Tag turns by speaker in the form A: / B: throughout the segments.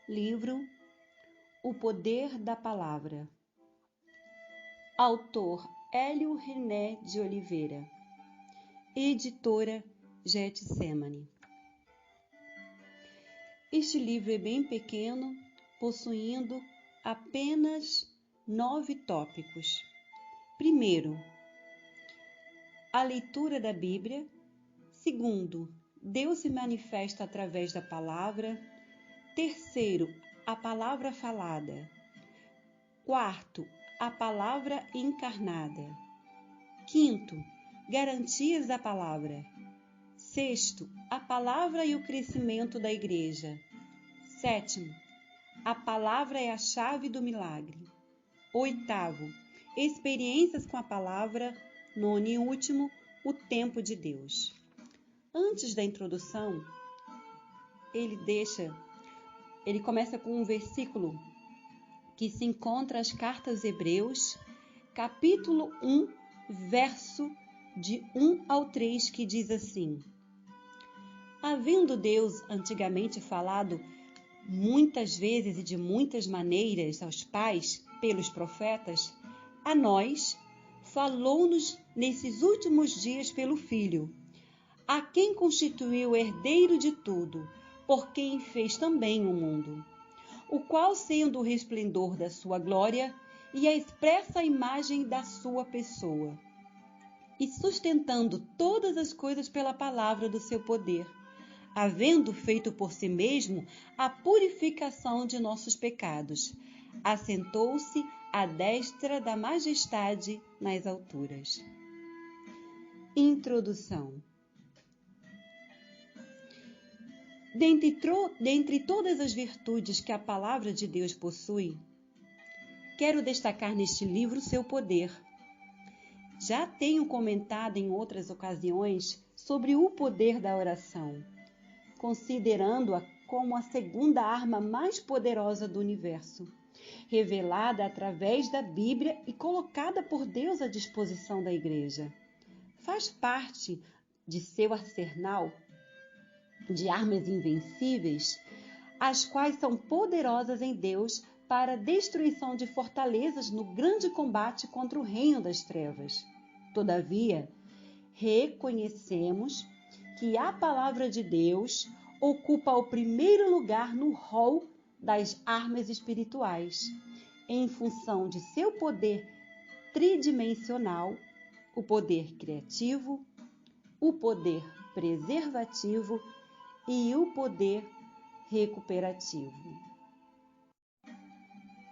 A: Livro O Poder da Palavra. Autor Hélio René de Oliveira. Editora Getsemane. Este livro é bem pequeno, possuindo apenas 9 tópicos. Primeiro, a leitura da Bíblia. Segundo, Deus se manifesta através da palavra. Terceiro, a palavra falada. Quarto, a palavra encarnada. Quinto, garantias da palavra. Sexto, a palavra e o crescimento da igreja. Sétimo, a palavra é a chave do milagre. Oitavo, experiências com a palavra. Nono e último, o tempo de Deus. Antes da introdução, ele começa com um versículo que se encontra nas cartas Hebreus, capítulo 1, verso de 1 ao 3, que diz assim: Havendo Deus antigamente falado muitas vezes e de muitas maneiras aos pais pelos profetas, a nós falou-nos nesses últimos dias pelo Filho, a quem constituiu herdeiro de tudo, por quem fez também o mundo, o qual, sendo o resplendor da sua glória e a expressa imagem da sua pessoa, e sustentando todas as coisas pela palavra do seu poder, havendo feito por si mesmo a purificação de nossos pecados, assentou-se à destra da majestade nas alturas. Introdução. Dentre todas as virtudes que a palavra de Deus possui, quero destacar neste livro seu poder. Já tenho comentado em outras ocasiões sobre o poder da oração, considerando-a como a segunda arma mais poderosa do universo, revelada através da Bíblia e colocada por Deus à disposição da Igreja. Faz parte de seu arsenal de armas invencíveis, as quais são poderosas em Deus para a destruição de fortalezas no grande combate contra o reino das trevas. Todavia, reconhecemos que a palavra de Deus ocupa o primeiro lugar no rol das armas espirituais, em função de seu poder tridimensional, o poder criativo, o poder preservativo e o poder recuperativo.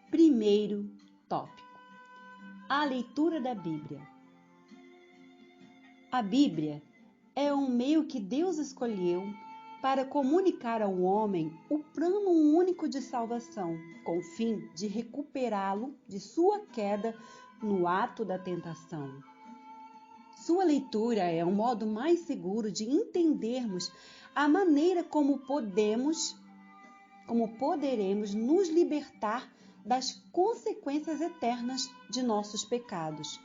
A: Primeiro tópico: a leitura da Bíblia. A Bíblia é um meio que Deus escolheu para comunicar ao homem o plano único de salvação, com o fim de recuperá-lo de sua queda no ato da tentação. Sua leitura é um modo mais seguro de entendermos a maneira como poderemos nos libertar das consequências eternas de nossos pecados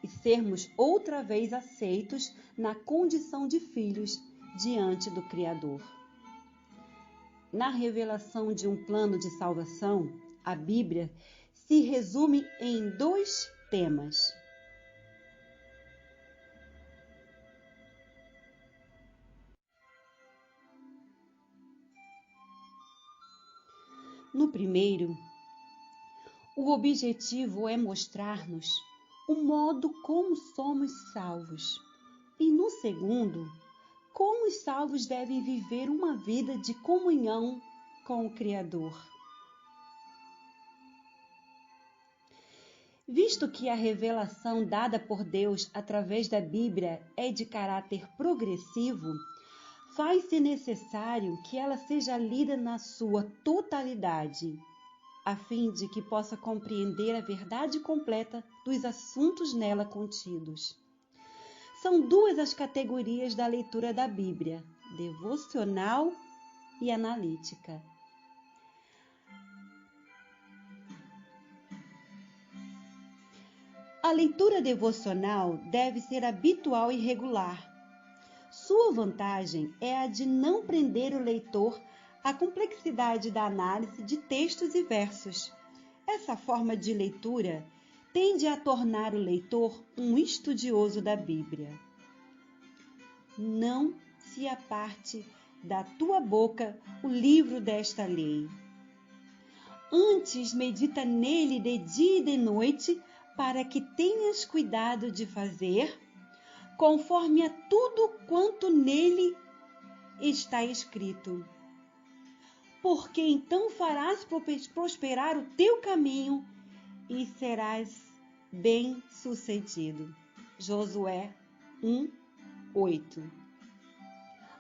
A: e sermos outra vez aceitos na condição de filhos diante do Criador. Na revelação de um plano de salvação, a Bíblia se resume em 2 temas. No primeiro, o objetivo é mostrar-nos o modo como somos salvos. E no segundo, como os salvos devem viver uma vida de comunhão com o Criador. Visto que a revelação dada por Deus através da Bíblia é de caráter progressivo, faz-se necessário que ela seja lida na sua totalidade, a fim de que possa compreender a verdade completa dos assuntos nela contidos. São 2 as categorias da leitura da Bíblia: devocional e analítica. A leitura devocional deve ser habitual e regular. Sua vantagem é a de não prender o leitor a complexidade da análise de textos e versos. Essa forma de leitura tende a tornar o leitor um estudioso da Bíblia. Não se aparte da tua boca o livro desta lei. Antes medita nele de dia e de noite, para que tenhas cuidado de fazer conforme a tudo quanto nele está escrito. Porque então farás prosperar o teu caminho e serás bem-sucedido. Josué 1:8.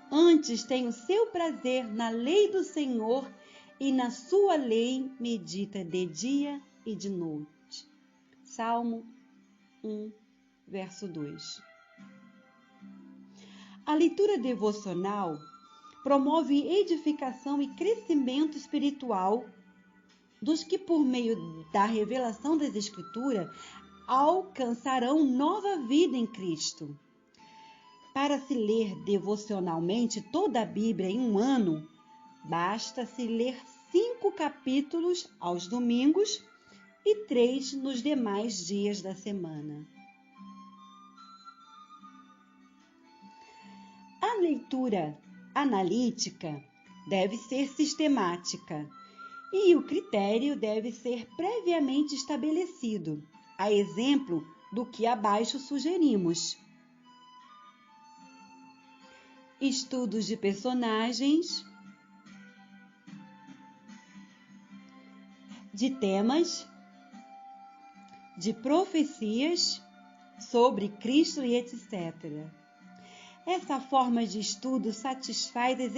A: Antes tem o seu prazer na lei do Senhor, e na sua lei medita de dia e de noite. Salmo 1, verso 2. A leitura devocional promove edificação e crescimento espiritual dos que, por meio da revelação das Escrituras, alcançarão nova vida em Cristo. Para se ler devocionalmente toda a Bíblia em um ano, basta-se ler 5 capítulos aos domingos e 3 nos demais dias da semana. A leitura analítica deve ser sistemática e o critério deve ser previamente estabelecido, a exemplo do que abaixo sugerimos. Estudos de personagens, de temas, de profecias sobre Cristo e etc. Essa forma de estudo satisfaz as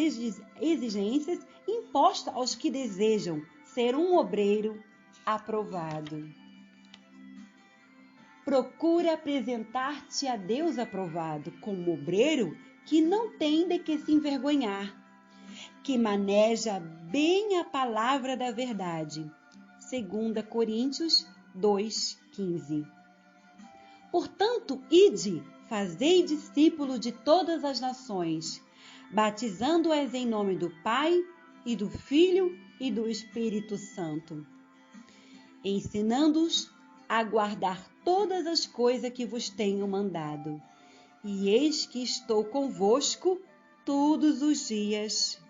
A: exigências impostas aos que desejam ser um obreiro aprovado. Procura apresentar-te a Deus aprovado como obreiro que não tem de que se envergonhar, que maneja bem a palavra da verdade. 2 Coríntios 2:15. Portanto, ide, fazei discípulos de todas as nações, batizando-as em nome do Pai e do Filho e do Espírito Santo, ensinando-os a guardar todas as coisas que vos tenho mandado. E eis que estou convosco todos os dias,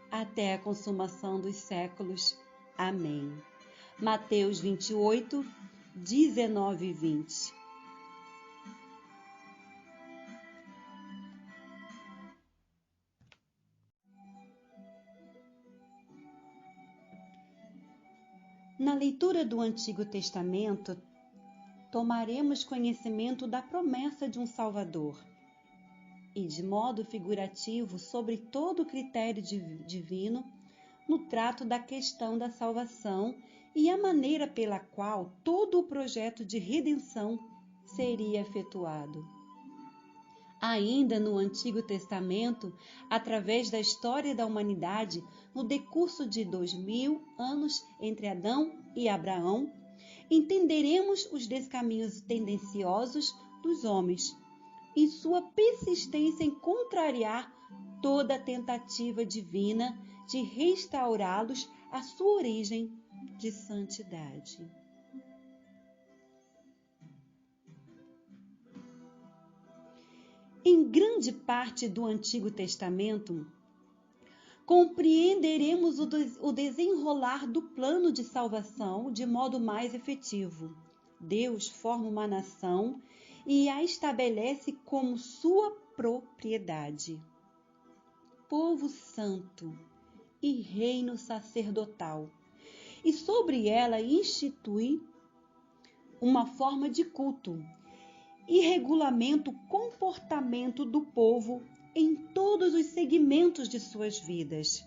A: até a consumação dos séculos. Amém. Mateus 28, 19 e 20. Na leitura do Antigo Testamento, tomaremos conhecimento da promessa de um Salvador e, de modo figurativo, sobre todo o critério divino no trato da questão da salvação e a maneira pela qual todo o projeto de redenção seria efetuado. Ainda no Antigo Testamento, através da história da humanidade, no decurso de 2000 anos entre Adão e Abraão, entenderemos os descaminhos tendenciosos dos homens e sua persistência em contrariar toda a tentativa divina de restaurá-los à sua origem de santidade. Em grande parte do Antigo Testamento, compreenderemos o desenrolar do plano de salvação de modo mais efetivo. Deus forma uma nação e a estabelece como sua propriedade, povo santo e reino sacerdotal, e sobre ela institui uma forma de culto e regulamenta o comportamento do povo em todos os segmentos de suas vidas,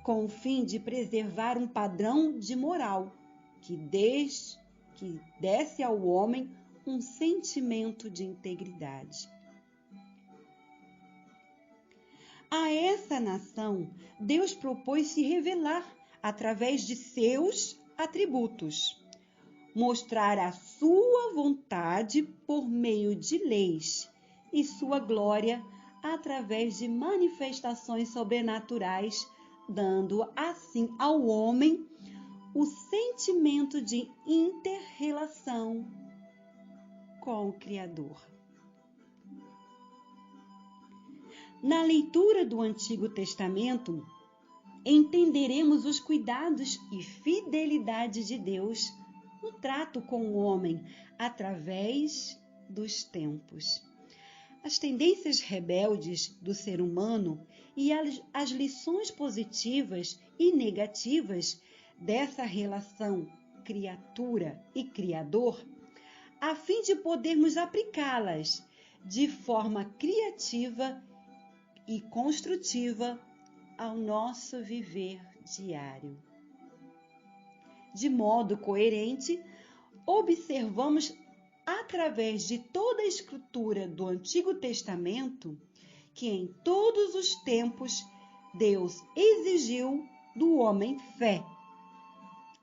A: com o fim de preservar um padrão de moral que desse ao homem um sentimento de integridade. A essa nação, Deus propôs se revelar através de seus atributos, mostrar a sua vontade por meio de leis e sua glória através de manifestações sobrenaturais, dando assim ao homem o sentimento de inter-relação com o Criador. Na leitura do Antigo Testamento, entenderemos os cuidados e fidelidade de Deus no trato com o homem através dos tempos. As tendências rebeldes do ser humano e as lições positivas e negativas dessa relação criatura e criador, a fim de podermos aplicá-las de forma criativa e construtiva ao nosso viver diário. De modo coerente, observamos através de toda a escritura do Antigo Testamento que em todos os tempos Deus exigiu do homem fé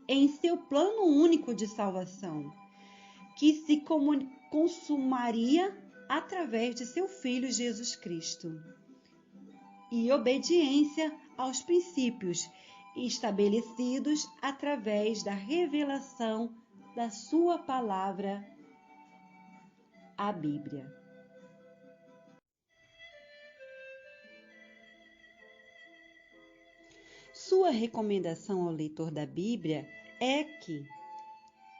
A: em seu plano único de salvação, que se consumaria através de seu Filho Jesus Cristo, e obediência aos princípios estabelecidos através da revelação da sua palavra, a Bíblia. Sua recomendação ao leitor da Bíblia é que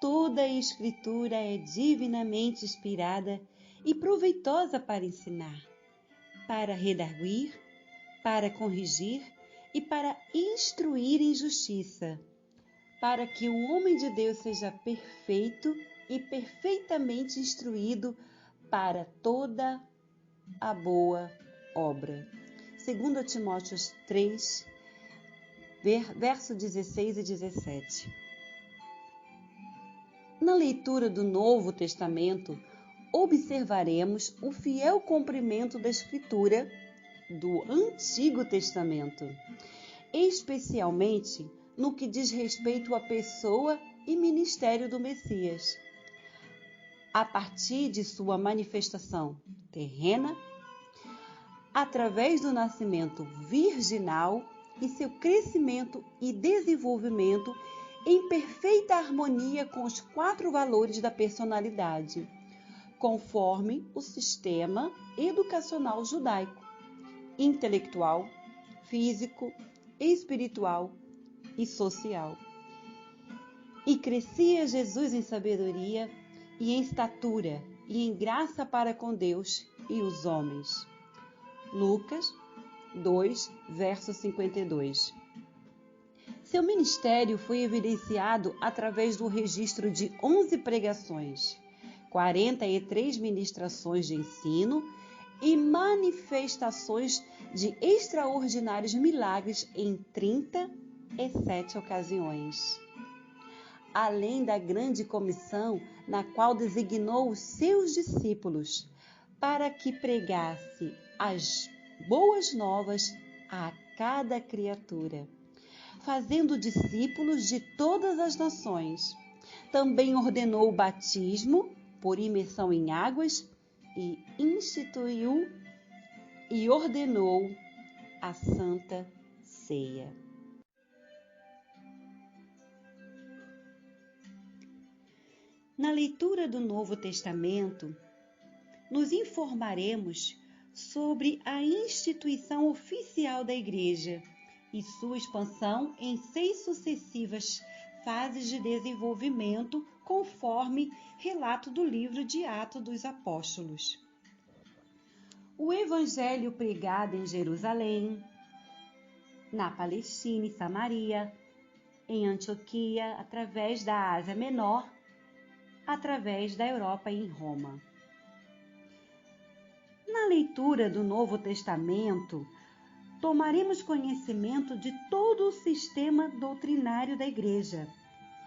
A: toda a Escritura é divinamente inspirada e proveitosa para ensinar, para redarguir, para corrigir e para instruir em justiça, para que o homem de Deus seja perfeito e perfeitamente instruído para toda a boa obra. 2 Timóteo 3, verso 16 e 17. Na leitura do Novo Testamento, observaremos o fiel cumprimento da Escritura do Antigo Testamento, especialmente no que diz respeito à pessoa e ministério do Messias. A partir de sua manifestação terrena, através do nascimento virginal e seu crescimento e desenvolvimento em perfeita harmonia com os 4 valores da personalidade, conforme o sistema educacional judaico: intelectual, físico, espiritual e social. E crescia Jesus em sabedoria e em estatura e em graça para com Deus e os homens. Lucas 2, verso 52. Seu ministério foi evidenciado através do registro de 11 pregações, 43 ministrações de ensino e manifestações de extraordinários milagres em 37 ocasiões. Além da grande comissão na qual designou os seus discípulos para que pregasse as boas novas a cada criatura, fazendo discípulos de todas as nações. Também ordenou o batismo por imersão em águas e instituiu e ordenou a Santa Ceia. Na leitura do Novo Testamento, nos informaremos sobre a instituição oficial da Igreja e sua expansão em 6 sucessivas fases de desenvolvimento, conforme relato do livro de Atos dos Apóstolos. O Evangelho pregado em Jerusalém, na Palestina e Samaria, em Antioquia, através da Ásia Menor, através da Europa e em Roma. Na leitura do Novo Testamento, tomaremos conhecimento de todo o sistema doutrinário da Igreja,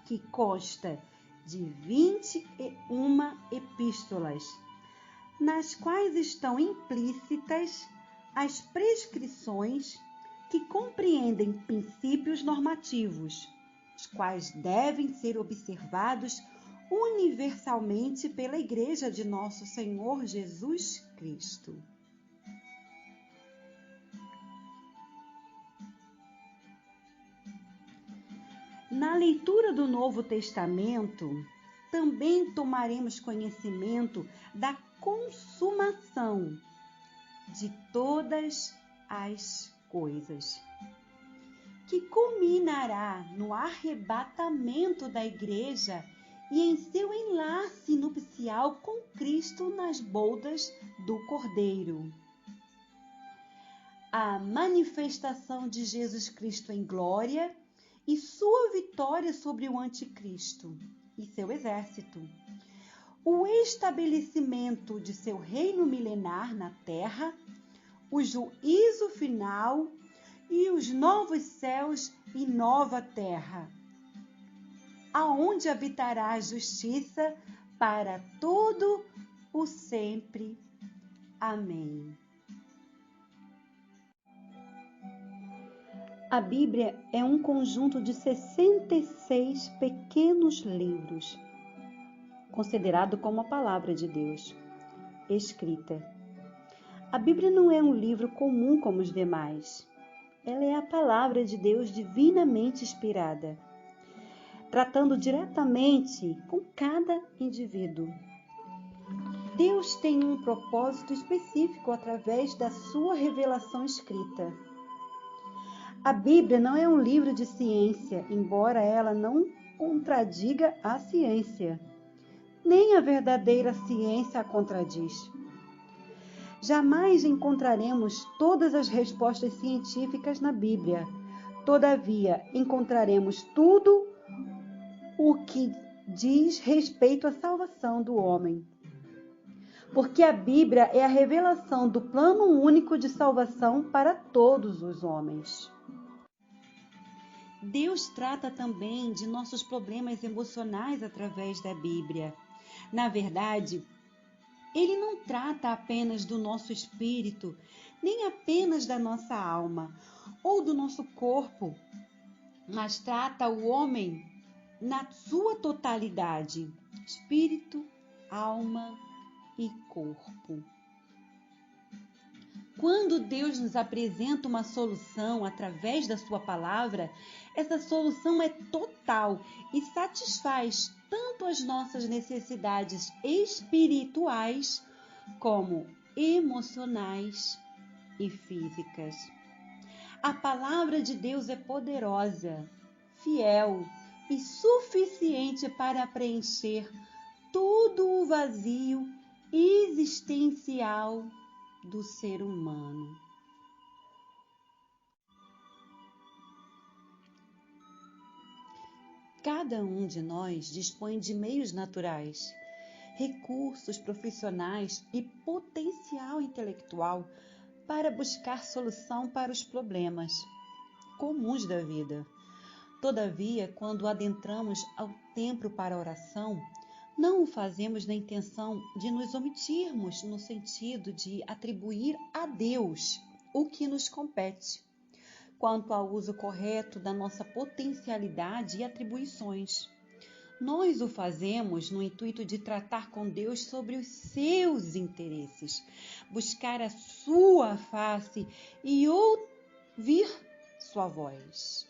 A: que consta de 21 epístolas, nas quais estão implícitas as prescrições que compreendem princípios normativos, os quais devem ser observados universalmente pela Igreja de Nosso Senhor Jesus Cristo. Na leitura do Novo Testamento, também tomaremos conhecimento da consumação de todas as coisas, que culminará no arrebatamento da igreja e em seu enlace nupcial com Cristo nas bodas do Cordeiro. A manifestação de Jesus Cristo em glória e sua vitória sobre o anticristo e seu exército. O estabelecimento de seu reino milenar na terra, o juízo final e os novos céus e nova terra, aonde habitará a justiça para todo o sempre. Amém. A Bíblia é um conjunto de 66 pequenos livros, considerado como a palavra de Deus, escrita. A Bíblia não é um livro comum como os demais. Ela é a palavra de Deus divinamente inspirada, tratando diretamente com cada indivíduo. Deus tem um propósito específico através da sua revelação escrita. A Bíblia não é um livro de ciência, embora ela não contradiga a ciência. Nem a verdadeira ciência a contradiz. Jamais encontraremos todas as respostas científicas na Bíblia. Todavia, encontraremos tudo o que diz respeito à salvação do homem. Porque a Bíblia é a revelação do plano único de salvação para todos os homens. Deus trata também de nossos problemas emocionais através da Bíblia. Na verdade, Ele não trata apenas do nosso espírito, nem apenas da nossa alma ou do nosso corpo, mas trata o homem na sua totalidade, espírito, alma e corpo. Quando Deus nos apresenta uma solução através da sua palavra, essa solução é total e satisfaz tanto as nossas necessidades espirituais como emocionais e físicas. A palavra de Deus é poderosa, fiel e suficiente para preencher todo o vazio existencial do ser humano. Cada um de nós dispõe de meios naturais, recursos profissionais e potencial intelectual para buscar solução para os problemas comuns da vida. Todavia, quando adentramos ao templo para a oração, não o fazemos na intenção de nos omitirmos no sentido de atribuir a Deus o que nos compete, quanto ao uso correto da nossa potencialidade e atribuições. Nós o fazemos no intuito de tratar com Deus sobre os seus interesses, buscar a sua face e ouvir sua voz.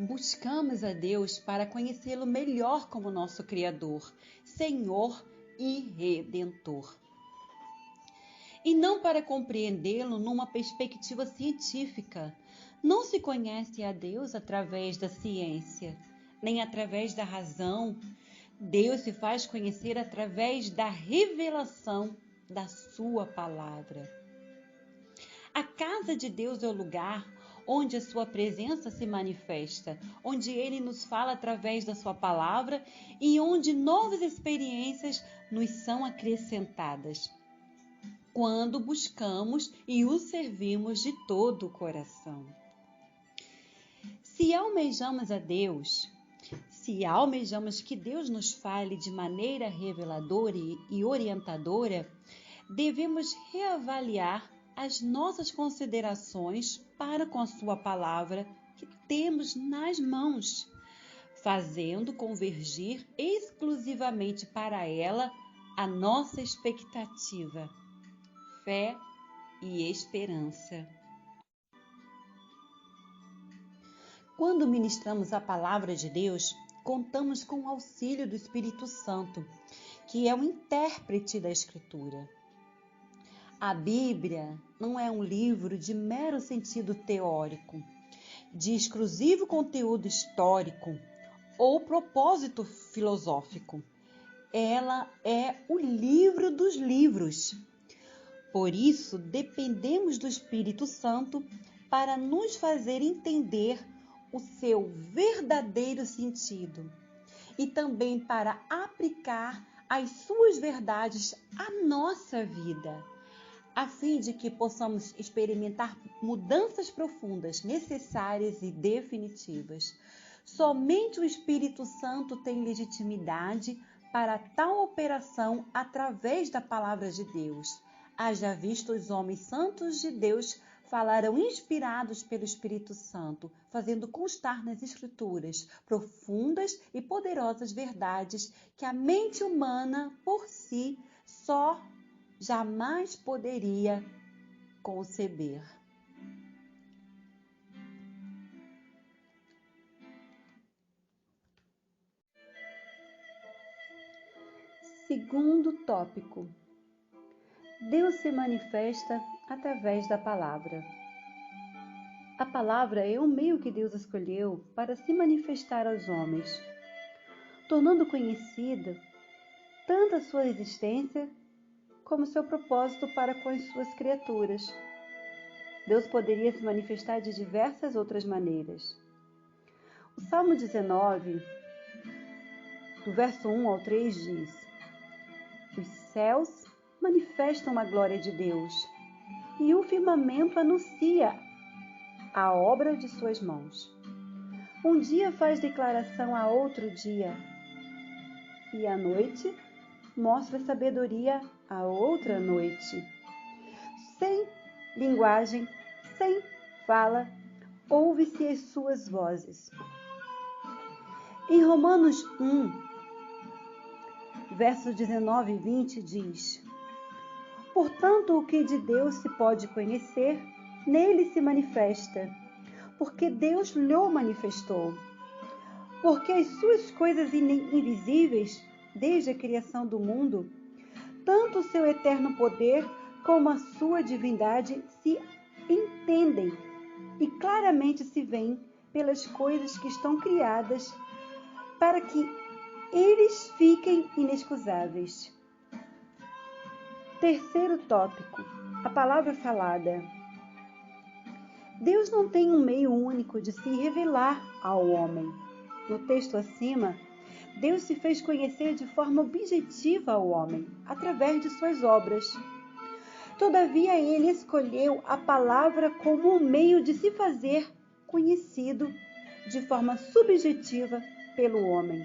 A: Buscamos a Deus para conhecê-lo melhor como nosso Criador, Senhor e Redentor. E não para compreendê-lo numa perspectiva científica. Não se conhece a Deus através da ciência, nem através da razão. Deus se faz conhecer através da revelação da sua palavra. A casa de Deus é o lugar onde a sua presença se manifesta, onde Ele nos fala através da sua palavra e onde novas experiências nos são acrescentadas, quando buscamos e o servimos de todo o coração. Se almejamos a Deus, se almejamos que Deus nos fale de maneira reveladora e orientadora, devemos reavaliar as nossas considerações para com a sua palavra que temos nas mãos, fazendo convergir exclusivamente para ela a nossa expectativa, fé e esperança. Quando ministramos a palavra de Deus, contamos com o auxílio do Espírito Santo, que é o intérprete da Escritura. A Bíblia não é um livro de mero sentido teórico, de exclusivo conteúdo histórico ou propósito filosófico. Ela é o livro dos livros. Por isso, dependemos do Espírito Santo para nos fazer entender o seu verdadeiro sentido e também para aplicar as suas verdades à nossa vida, a fim de que possamos experimentar mudanças profundas, necessárias e definitivas. Somente o Espírito Santo tem legitimidade para tal operação através da palavra de Deus. Haja visto os homens santos de Deus falaram inspirados pelo Espírito Santo, fazendo constar nas Escrituras profundas e poderosas verdades que a mente humana por si só jamais poderia conceber. Segundo tópico: Deus se manifesta através da palavra. A palavra é o meio que Deus escolheu para se manifestar aos homens, tornando conhecida tanto a sua existência como seu propósito para com as suas criaturas. Deus poderia se manifestar de diversas outras maneiras. O Salmo 19, do verso 1 ao 3 diz: Os céus manifestam a glória de Deus, e o firmamento anuncia a obra de suas mãos. Um dia faz declaração a outro dia, e a noite mostra sabedoria a outra noite. Sem linguagem, sem fala, ouve-se as suas vozes. Em Romanos 1, versos 19 e 20 diz: Portanto, o que de Deus se pode conhecer, nele se manifesta, porque Deus lhe manifestou. Porque as suas coisas invisíveis, desde a criação do mundo, tanto o seu eterno poder como a sua divindade se entendem e claramente se veem pelas coisas que estão criadas, para que eles fiquem inexcusáveis. Terceiro tópico: a palavra falada. Deus não tem um meio único de se revelar ao homem. No texto acima, Deus se fez conhecer de forma objetiva ao homem, através de suas obras. Todavia, ele escolheu a palavra como um meio de se fazer conhecido de forma subjetiva pelo homem.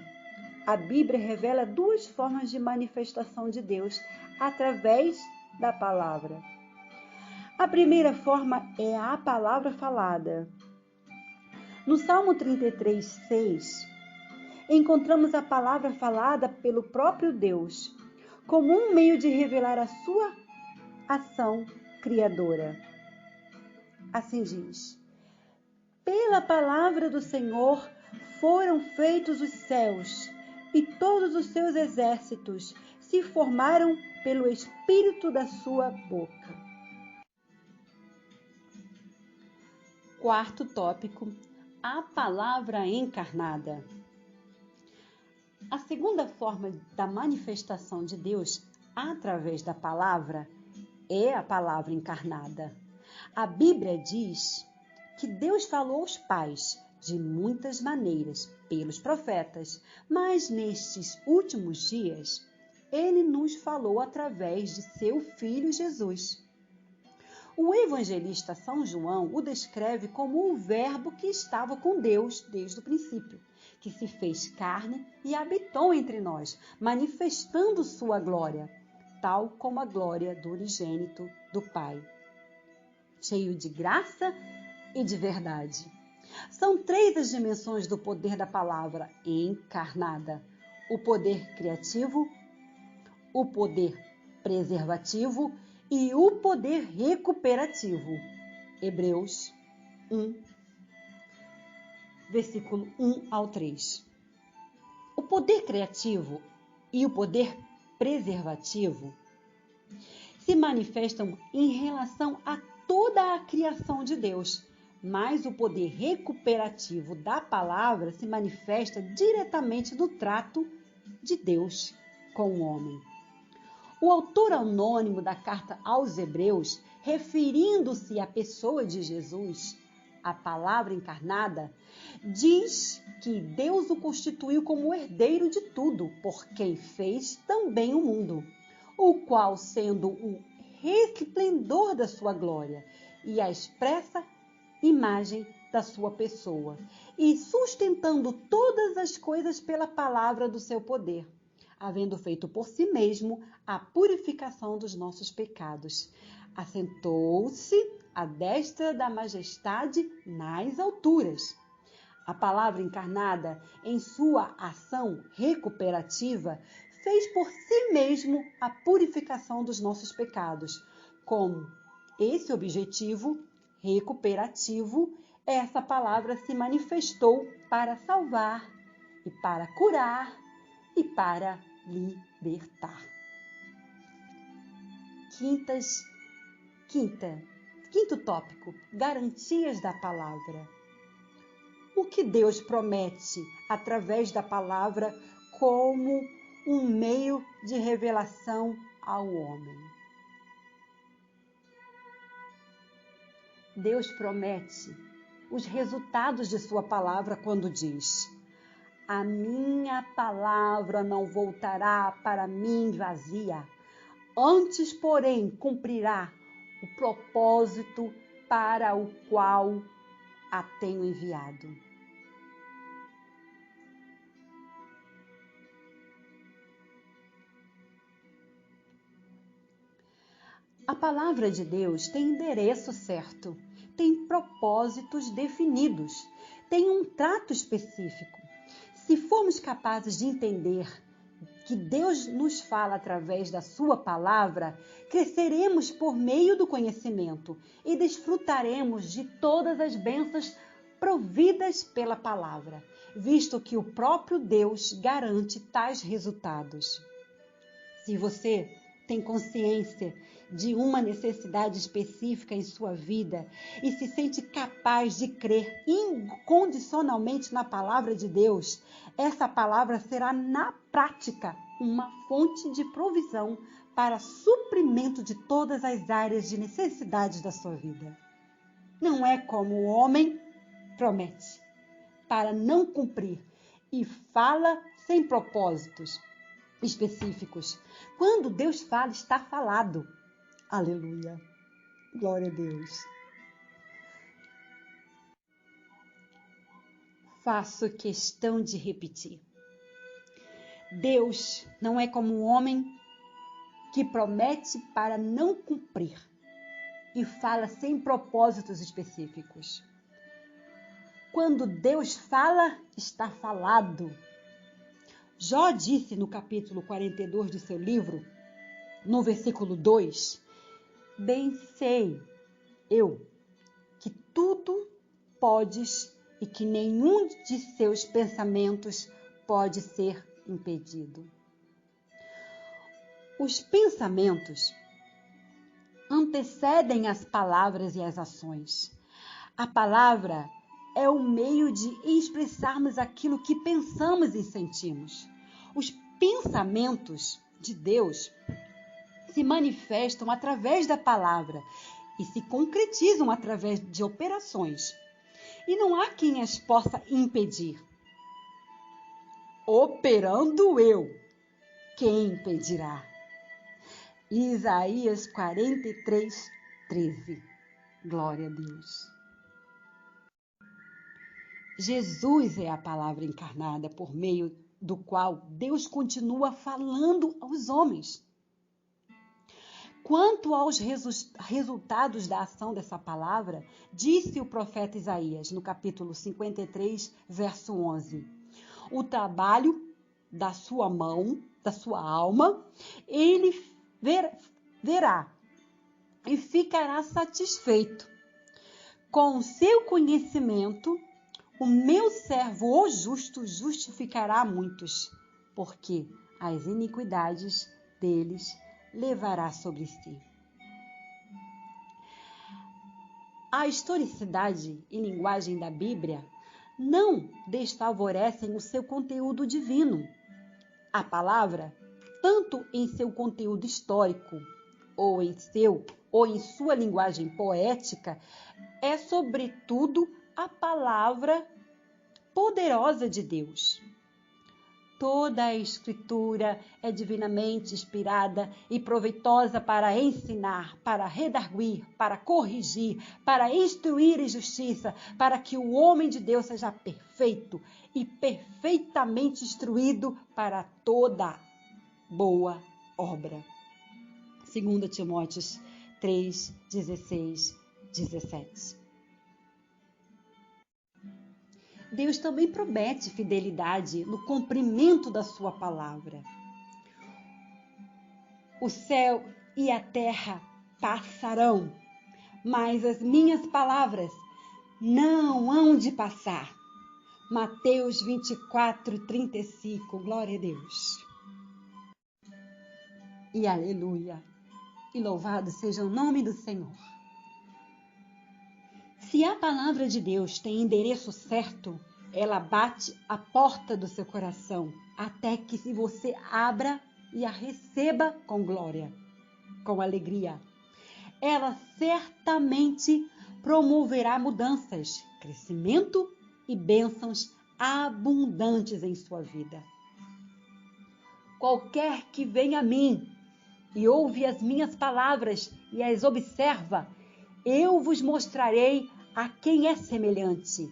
A: A Bíblia revela duas formas de manifestação de Deus através da palavra. A primeira forma é a palavra falada. No Salmo 33, 6, encontramos a palavra falada pelo próprio Deus, como um meio de revelar a sua ação criadora. Assim diz: Pela palavra do Senhor foram feitos os céus, e todos os seus exércitos se formaram pelo Espírito da sua boca. Quarto tópico: a palavra encarnada. A segunda forma da manifestação de Deus através da palavra é a palavra encarnada. A Bíblia diz que Deus falou aos pais de muitas maneiras pelos profetas, mas nestes últimos dias ele nos falou através de seu Filho Jesus. O evangelista São João o descreve como o Verbo que estava com Deus desde o princípio, que se fez carne e habitou entre nós, manifestando sua glória, tal como a glória do unigênito do Pai, cheio de graça e de verdade. São três as dimensões do poder da palavra encarnada: o poder criativo, o poder preservativo e o poder recuperativo. Hebreus 1. versículo 1 ao 3. O poder criativo e o poder preservativo se manifestam em relação a toda a criação de Deus, mas o poder recuperativo da palavra se manifesta diretamente no trato de Deus com o homem. O autor anônimo da carta aos Hebreus, referindo-se à pessoa de Jesus, a palavra encarnada, diz que Deus o constituiu como herdeiro de tudo, por quem fez também o mundo, o qual, sendo o resplendor da sua glória e a expressa imagem da sua pessoa, e sustentando todas as coisas pela palavra do seu poder, havendo feito por si mesmo a purificação dos nossos pecados, assentou-se à destra da majestade nas alturas. A palavra encarnada, em sua ação recuperativa, fez por si mesmo a purificação dos nossos pecados. Como esse objetivo recuperativo, essa palavra se manifestou para salvar e para curar e para libertar. Quinto tópico, garantias da palavra. O que Deus promete através da palavra como um meio de revelação ao homem. Deus promete os resultados de sua palavra quando diz: a minha palavra não voltará para mim vazia, antes, porém, cumprirá o propósito para o qual a tenho enviado. A palavra de Deus tem endereço certo, tem propósitos definidos, tem um trato específico. Se formos capazes de entender que Deus nos fala através da sua palavra, cresceremos por meio do conhecimento e desfrutaremos de todas as bênçãos providas pela palavra, visto que o próprio Deus garante tais resultados. Se você tem consciência de uma necessidade específica em sua vida e se sente capaz de crer incondicionalmente na palavra de Deus, essa palavra será na prática uma fonte de provisão para suprimento de todas as áreas de necessidades da sua vida. Não é como o homem promete para não cumprir e fala sem propósitos específicos. Quando Deus fala, está falado. Aleluia. Glória a Deus. Faço questão de repetir. Deus não é como um homem que promete para não cumprir e fala sem propósitos específicos. Quando Deus fala, está falado. Jó disse no capítulo 42 de seu livro, no versículo 2, bem sei eu que tudo podes e que nenhum de seus pensamentos pode ser impedido. Os pensamentos antecedem as palavras e as ações. A palavra é o meio de expressarmos aquilo que pensamos e sentimos. Os pensamentos de Deus se manifestam através da palavra e se concretizam através de operações. E não há quem as possa impedir. Operando eu, quem impedirá? Isaías 43, 13. Glória a Deus. Jesus é a palavra encarnada por meio do qual Deus continua falando aos homens. Quanto aos resultados da ação dessa palavra, disse o profeta Isaías, no capítulo 53, verso 11. O trabalho da sua mão, da sua alma, ele verá e ficará satisfeito. Com o seu conhecimento, O meu servo, o justo, justificará muitos, porque as iniquidades deles levará sobre si. A historicidade e linguagem da Bíblia não desfavorecem o seu conteúdo divino. A palavra, tanto em seu conteúdo histórico ou em sua linguagem poética, é sobretudo a palavra poderosa de Deus. Toda a Escritura é divinamente inspirada e proveitosa para ensinar, para redarguir, para corrigir, para instruir em justiça, para que o homem de Deus seja perfeito e perfeitamente instruído para toda boa obra. 2 Timóteo 3, 16, 17. Deus também promete fidelidade no cumprimento da sua palavra. O céu e a terra passarão, mas as minhas palavras não hão de passar. Mateus 24, 35. Glória a Deus. E aleluia. E louvado seja o nome do Senhor. Se a palavra de Deus tem endereço certo, ela bate a porta do seu coração, até que se você abra e a receba com glória, com alegria. Ela certamente promoverá mudanças, crescimento e bênçãos abundantes em sua vida. Qualquer que venha a mim e ouve as minhas palavras e as observa, eu vos mostrarei a quem é semelhante.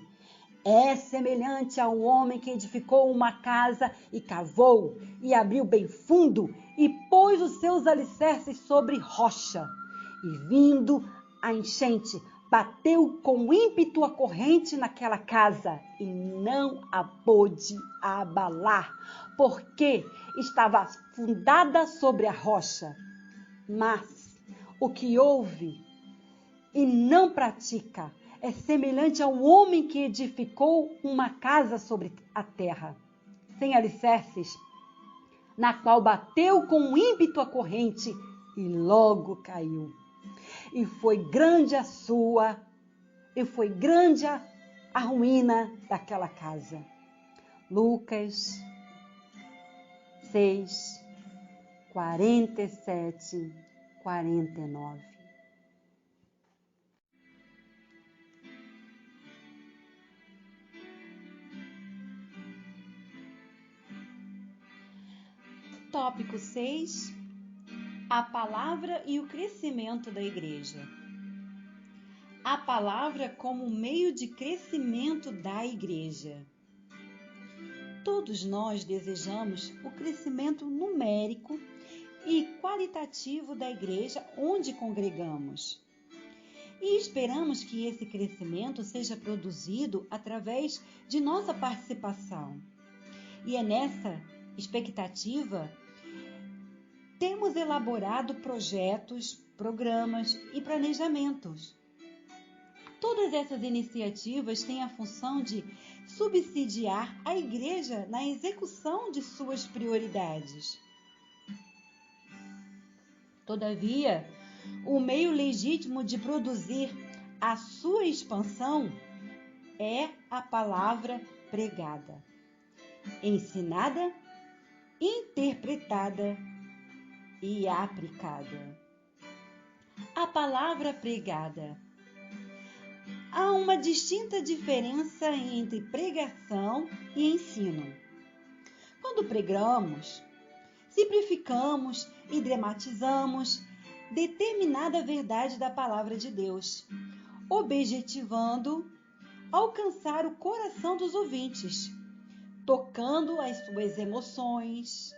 A: É semelhante a um homem que edificou uma casa e cavou, e abriu bem fundo, e pôs os seus alicerces sobre rocha. E vindo a enchente, bateu com ímpeto a corrente naquela casa, e não a pôde abalar, porque estava fundada sobre a rocha. Mas o que ouve e não pratica é semelhante a um homem que edificou uma casa sobre a terra, sem alicerces, na qual bateu com ímpeto a corrente e logo caiu. E foi grande a ruína daquela casa. Lucas 6, 47, 49. Tópico 6. A palavra e o crescimento da igreja. A palavra como meio de crescimento da igreja. Todos nós desejamos o crescimento numérico e qualitativo da igreja onde congregamos. E esperamos que esse crescimento seja produzido através de nossa participação. E é nessa expectativa temos elaborado projetos, programas e planejamentos. Todas essas iniciativas têm a função de subsidiar a igreja na execução de suas prioridades. Todavia, o meio legítimo de produzir a sua expansão é a palavra pregada, ensinada, interpretada e aplicada. A palavra pregada. Há uma distinta diferença entre pregação e ensino. Quando pregamos, simplificamos e dramatizamos determinada verdade da palavra de Deus, objetivando alcançar o coração dos ouvintes, tocando as suas emoções,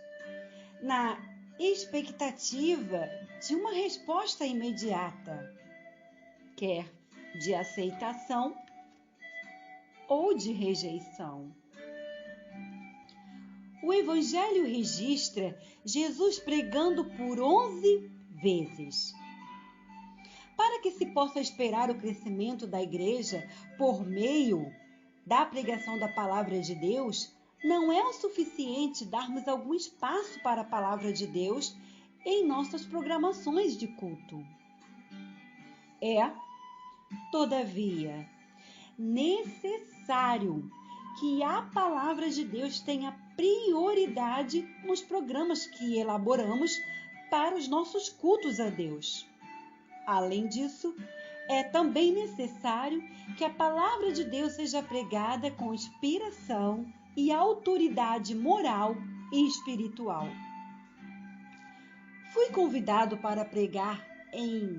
A: na expectativa de uma resposta imediata, quer de aceitação ou de rejeição. O Evangelho registra Jesus pregando por 11 vezes. Para que se possa esperar o crescimento da igreja por meio da pregação da palavra de Deus, não é o suficiente darmos algum espaço para a palavra de Deus em nossas programações de culto. É, todavia, necessário que a palavra de Deus tenha prioridade nos programas que elaboramos para os nossos cultos a Deus. Além disso, é também necessário que a palavra de Deus seja pregada com inspiração e autoridade moral e espiritual. Fui convidado para pregar em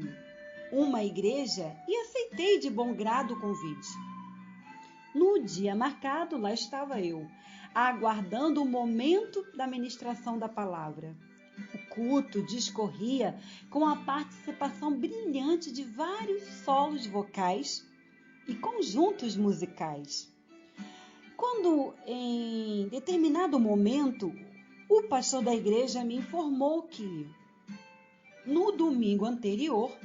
A: uma igreja e aceitei de bom grado o convite. No dia marcado, lá estava eu, aguardando o momento da ministração da palavra. O culto discorria com a participação brilhante de vários solos vocais e conjuntos musicais. Quando, em determinado momento, o pastor da igreja me informou que, no domingo anterior,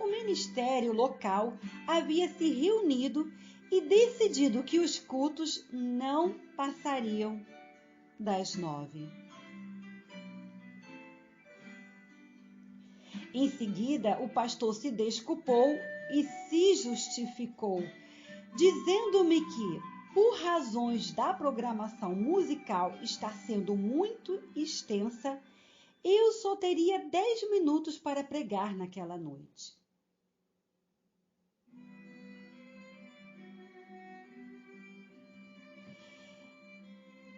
A: o ministério local havia se reunido e decidido que os cultos não passariam das 9. Em seguida, o pastor se desculpou e se justificou, dizendo-me que, por razões da programação musical estar sendo muito extensa, eu só teria 10 minutos para pregar naquela noite.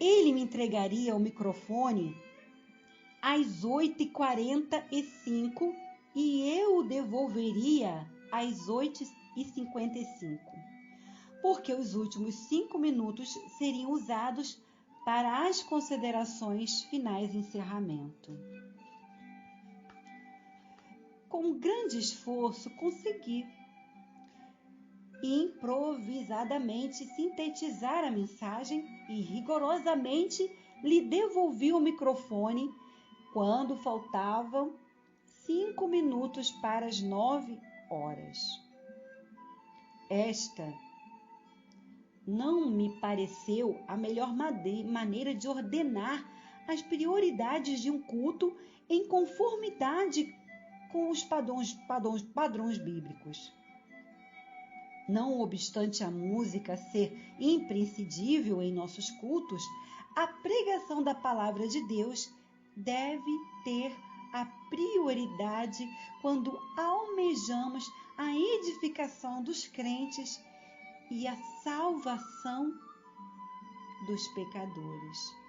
A: Ele me entregaria o microfone às 8h45 e eu o devolveria às 8h55, porque os últimos 5 minutos seriam usados para as considerações finais e encerramento. Com grande esforço, consegui improvisadamente sintetizar a mensagem e rigorosamente lhe devolvi o microfone quando faltavam 5 minutos para as 9 horas. Esta não me pareceu a melhor maneira de ordenar as prioridades de um culto em conformidade com os padrões bíblicos. Não obstante a música ser imprescindível em nossos cultos, a pregação da palavra de Deus deve ter a prioridade quando almejamos a edificação dos crentes e a salvação dos pecadores.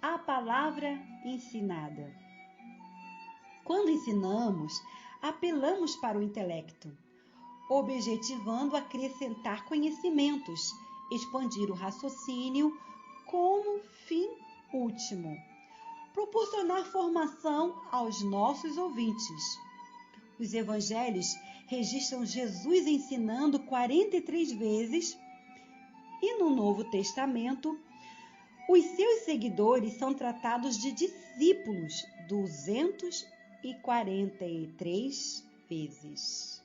A: A palavra ensinada. Quando ensinamos, apelamos para o intelecto, objetivando acrescentar conhecimentos, expandir o raciocínio como fim último, proporcionar formação aos nossos ouvintes. Os evangelhos registram Jesus ensinando 43 vezes e no Novo Testamento os seus seguidores são tratados de discípulos 243 vezes.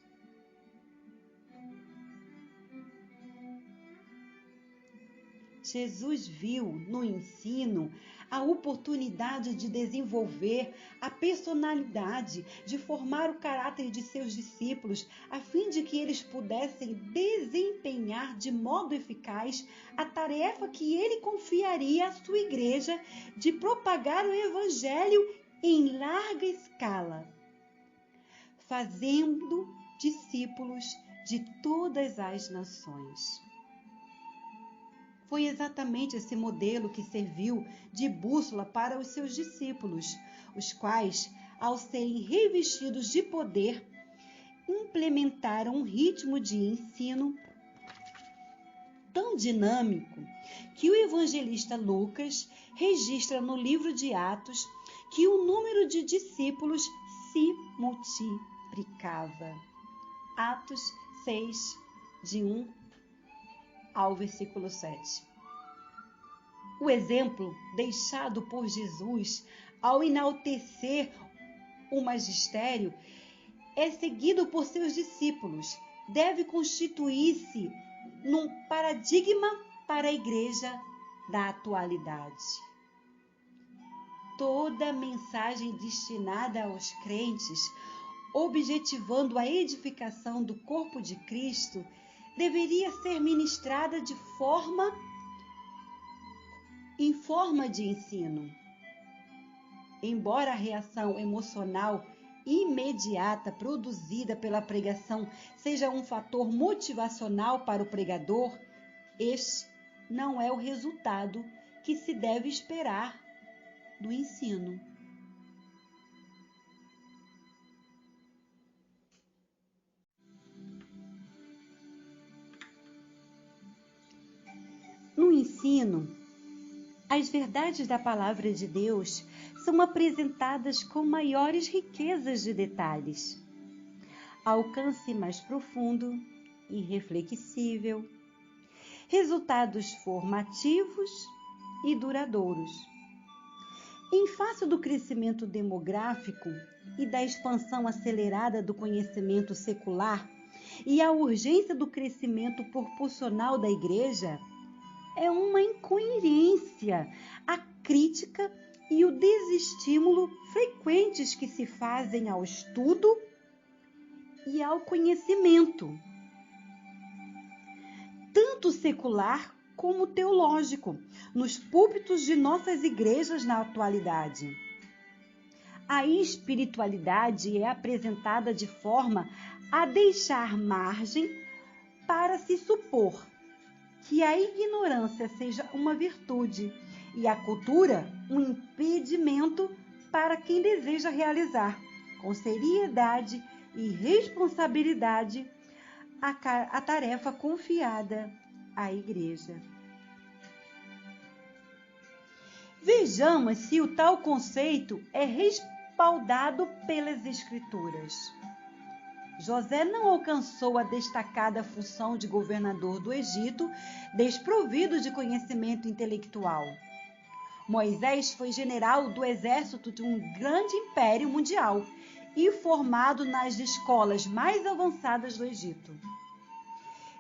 A: Jesus viu no ensino a oportunidade de desenvolver a personalidade, de formar o caráter de seus discípulos, a fim de que eles pudessem desempenhar de modo eficaz a tarefa que ele confiaria à sua igreja de propagar o evangelho em larga escala, fazendo discípulos de todas as nações. Foi exatamente esse modelo que serviu de bússola para os seus discípulos, os quais, ao serem revestidos de poder, implementaram um ritmo de ensino tão dinâmico que o evangelista Lucas registra no livro de Atos que o número de discípulos se multiplicava. Atos 6, de 1 ao versículo 7. O exemplo deixado por Jesus ao enaltecer o magistério é seguido por seus discípulos, deve constituir-se num paradigma para a igreja da atualidade. Toda mensagem destinada aos crentes, objetivando a edificação do corpo de Cristo, deveria ser ministrada em forma de ensino. Embora a reação emocional imediata produzida pela pregação seja um fator motivacional para o pregador, este não é o resultado que se deve esperar do ensino. No ensino, as verdades da palavra de Deus são apresentadas com maiores riquezas de detalhes, alcance mais profundo e reflexível, resultados formativos e duradouros. Em face do crescimento demográfico e da expansão acelerada do conhecimento secular e a urgência do crescimento proporcional da igreja, é uma incoerência a crítica e o desestímulo frequentes que se fazem ao estudo e ao conhecimento, tanto secular como teológico, nos púlpitos de nossas igrejas na atualidade. A espiritualidade é apresentada de forma a deixar margem para se supor que a ignorância seja uma virtude e a cultura um impedimento para quem deseja realizar, com seriedade e responsabilidade, a tarefa confiada à igreja. Vejamos se o tal conceito é respaldado pelas Escrituras. José não alcançou a destacada função de governador do Egito, desprovido de conhecimento intelectual. Moisés foi general do exército de um grande império mundial e formado nas escolas mais avançadas do Egito.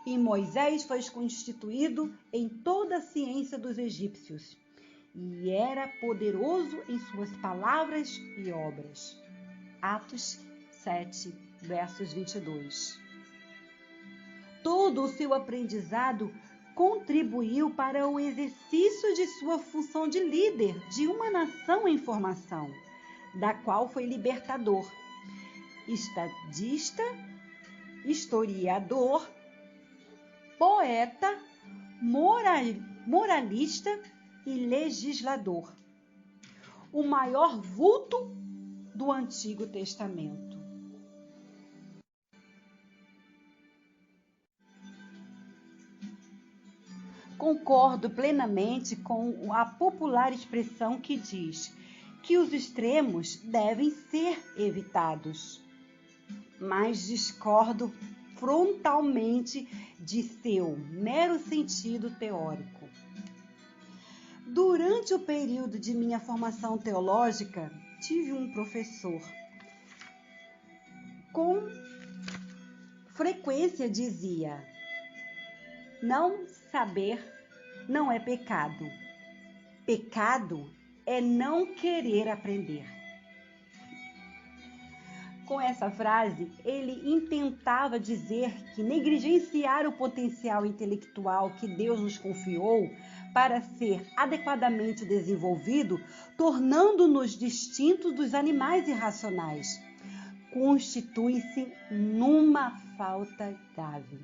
A: E Moisés foi constituído em toda a ciência dos egípcios, e era poderoso em suas palavras e obras. Atos 7, versos 22. Todo o seu aprendizado contribuiu para o exercício de sua função de líder de uma nação em formação, da qual foi libertador, estadista, historiador, poeta, moralista e legislador, o maior vulto do Antigo Testamento. Concordo plenamente com a popular expressão que diz que os extremos devem ser evitados, mas discordo frontalmente de seu mero sentido teórico. Durante o período de minha formação teológica, tive um professor. Com frequência dizia: não saber não é pecado. Pecado é não querer aprender. Com essa frase, ele intentava dizer que negligenciar o potencial intelectual que Deus nos confiou para ser adequadamente desenvolvido, tornando-nos distintos dos animais irracionais, constitui-se numa falta grave.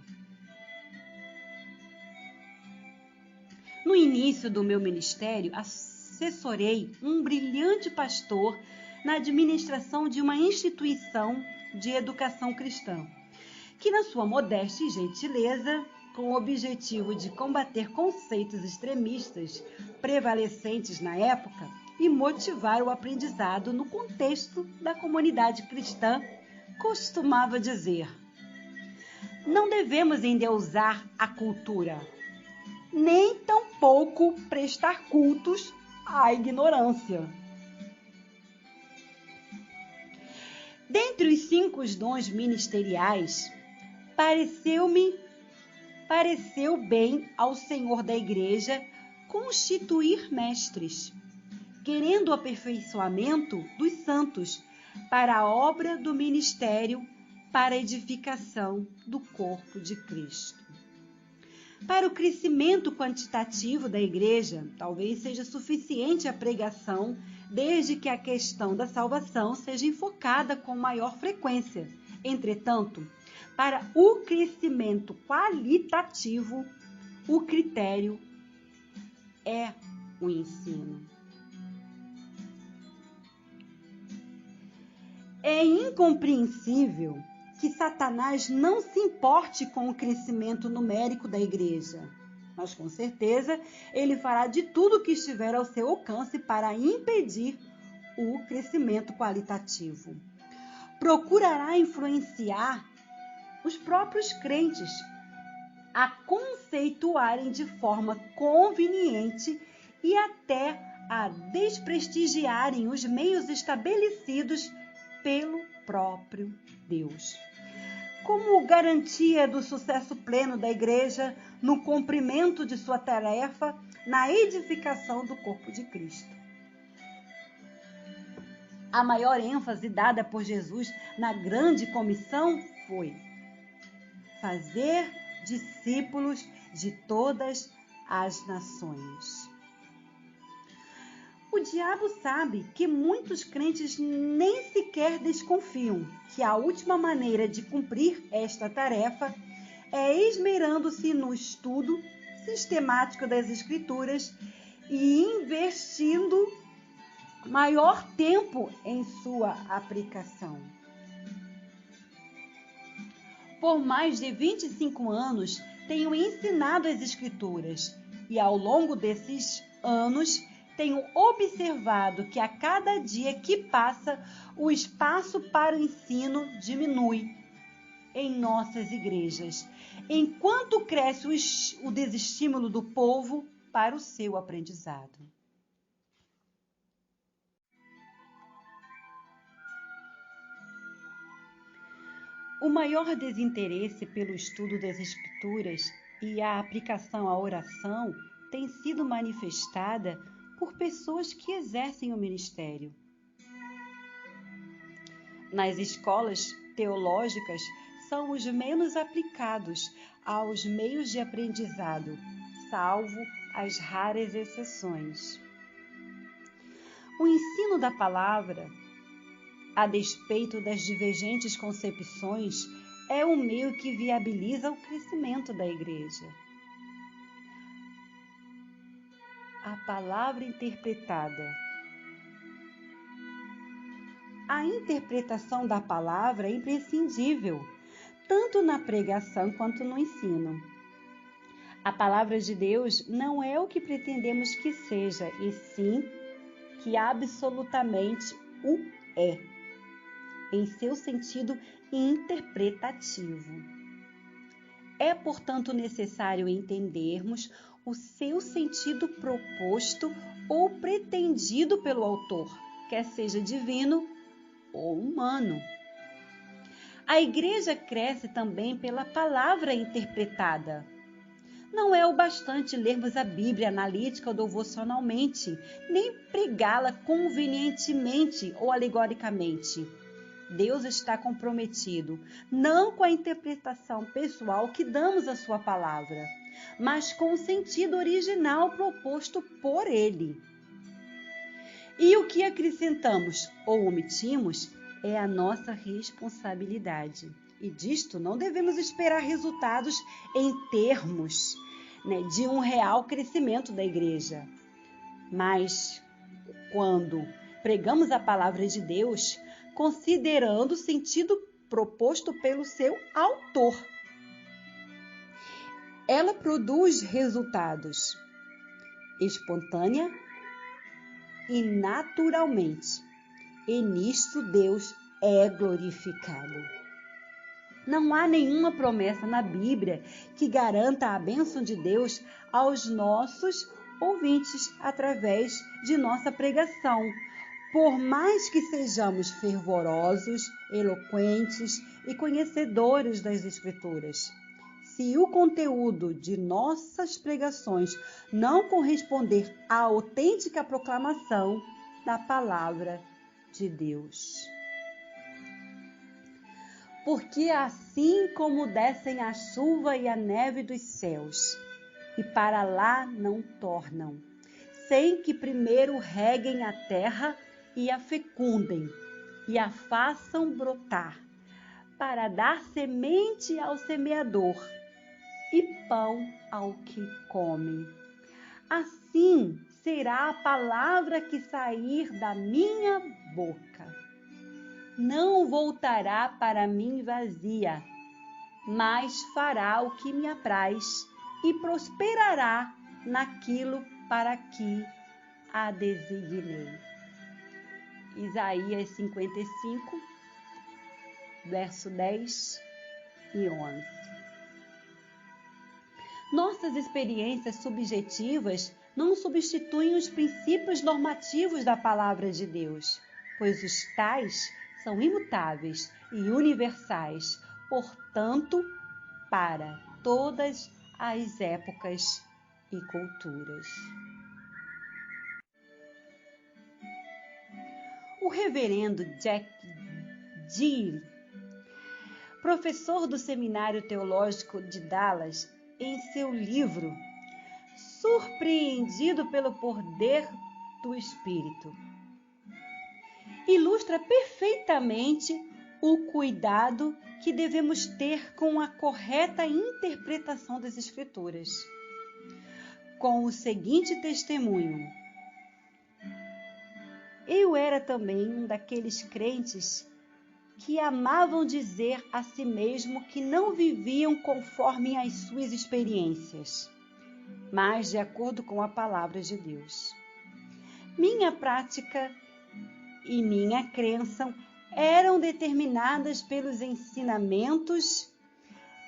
A: No início do meu ministério, assessorei um brilhante pastor na administração de uma instituição de educação cristã, que na sua modéstia e gentileza, com o objetivo de combater conceitos extremistas prevalecentes na época e motivar o aprendizado no contexto da comunidade cristã, costumava dizer: não devemos endeusar a cultura, nem tampouco prestar cultos à ignorância. Dentre os 5 dons ministeriais, pareceu bem ao Senhor da Igreja constituir mestres, querendo o aperfeiçoamento dos santos para a obra do ministério, para a edificação do corpo de Cristo. Para o crescimento quantitativo da Igreja, talvez seja suficiente a pregação, desde que a questão da salvação seja enfocada com maior frequência. Entretanto, para o crescimento qualitativo, o critério é o ensino. É incompreensível que Satanás não se importe com o crescimento numérico da igreja, mas com certeza ele fará de tudo o que estiver ao seu alcance para impedir o crescimento qualitativo. Procurará influenciar os próprios crentes a conceituarem de forma conveniente e até a desprestigiarem os meios estabelecidos pelo próprio Deus. Como garantia do sucesso pleno da igreja no cumprimento de sua tarefa na edificação do corpo de Cristo. A maior ênfase dada por Jesus na grande comissão foi fazer discípulos de todas as nações. O diabo sabe que muitos crentes nem sequer desconfiam que a última maneira de cumprir esta tarefa é esmerando-se no estudo sistemático das Escrituras e investindo maior tempo em sua aplicação. Por mais de 25 anos, tenho ensinado as Escrituras e ao longo desses anos tenho observado que a cada dia que passa, o espaço para o ensino diminui em nossas igrejas, enquanto cresce o desestímulo do povo para o seu aprendizado. O maior desinteresse pelo estudo das Escrituras e a aplicação à oração tem sido manifestada por pessoas que exercem o ministério. Nas escolas teológicas, são os menos aplicados aos meios de aprendizado, salvo as raras exceções. O ensino da palavra, a despeito das divergentes concepções, é o meio que viabiliza o crescimento da igreja. A palavra interpretada. A interpretação da palavra é imprescindível, tanto na pregação quanto no ensino. A palavra de Deus não é o que pretendemos que seja, e sim que absolutamente o é, em seu sentido interpretativo. É, portanto, necessário entendermos o seu sentido proposto ou pretendido pelo autor, quer seja divino ou humano. A igreja cresce também pela palavra interpretada. Não é o bastante lermos a Bíblia analítica ou devocionalmente, nem pregá-la convenientemente ou alegoricamente. Deus está comprometido, não com a interpretação pessoal que damos à sua palavra, mas com o sentido original proposto por Ele. E o que acrescentamos ou omitimos é a nossa responsabilidade. E disto não devemos esperar resultados em termos, de um real crescimento da igreja. Mas quando pregamos a palavra de Deus, considerando o sentido proposto pelo seu autor, ela produz resultados espontânea e naturalmente, e nisto Deus é glorificado. Não há nenhuma promessa na Bíblia que garanta a bênção de Deus aos nossos ouvintes através de nossa pregação, Por mais que sejamos fervorosos, eloquentes e conhecedores das Escrituras, se o conteúdo de nossas pregações não corresponder à autêntica proclamação da palavra de Deus. Porque assim como descem a chuva e a neve dos céus, e para lá não tornam, sem que primeiro reguem a terra e a fecundem, e a façam brotar, para dar semente ao semeador e pão ao que come. Assim será a palavra que sair da minha boca. Não voltará para mim vazia, mas fará o que me apraz e prosperará naquilo para que a designei. Isaías 55, verso 10 e 11. Nossas experiências subjetivas não substituem os princípios normativos da palavra de Deus, pois os tais são imutáveis e universais, portanto, para todas as épocas e culturas. O reverendo Jack Gill, professor do Seminário Teológico de Dallas, em seu livro Surpreendido pelo Poder do Espírito, ilustra perfeitamente o cuidado que devemos ter com a correta interpretação das Escrituras, com o seguinte testemunho: eu era também um daqueles crentes que amavam dizer a si mesmo que não viviam conforme as suas experiências, mas de acordo com a palavra de Deus. Minha prática e minha crença eram determinadas pelos ensinamentos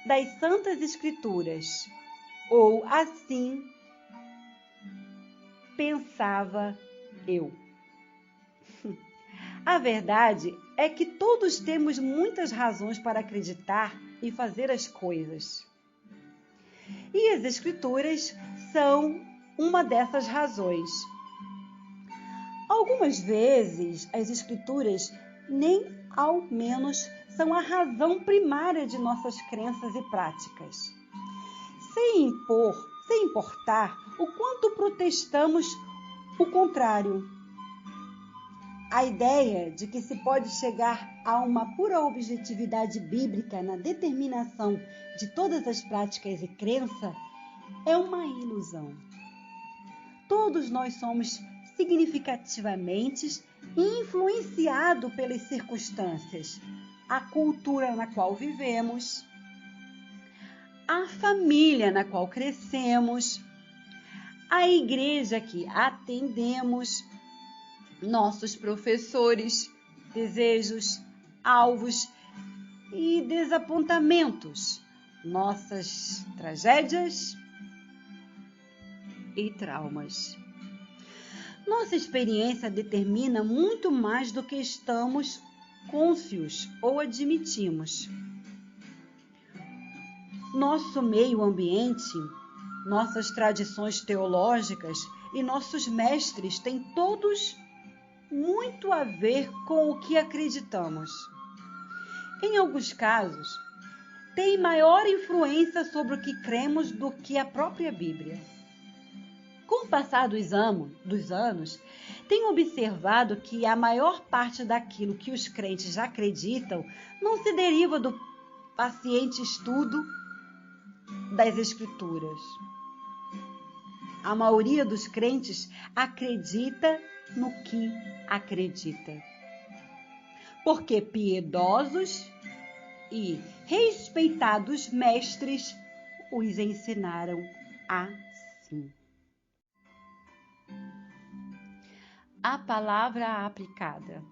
A: das Santas Escrituras, ou assim pensava eu. A verdade é que todos temos muitas razões para acreditar e fazer as coisas. E as Escrituras são uma dessas razões. Algumas vezes, as Escrituras nem ao menos são a razão primária de nossas crenças e práticas. Sem importar o quanto protestamos o contrário. A ideia de que se pode chegar a uma pura objetividade bíblica na determinação de todas as práticas e crença é uma ilusão. Todos nós somos significativamente influenciados pelas circunstâncias, a cultura na qual vivemos, a família na qual crescemos, a igreja que atendemos, nossos professores, desejos, alvos e desapontamentos, nossas tragédias e traumas. Nossa experiência determina muito mais do que estamos cônscios ou admitimos. Nosso meio ambiente, nossas tradições teológicas e nossos mestres têm todos muito a ver com o que acreditamos. Em alguns casos, tem maior influência sobre o que cremos do que a própria Bíblia. Com o passar dos anos, tenho observado que a maior parte daquilo que os crentes acreditam não se deriva do paciente estudo das Escrituras. A maioria dos crentes acredita no que acredita, porque piedosos e respeitados mestres os ensinaram assim. A palavra aplicada.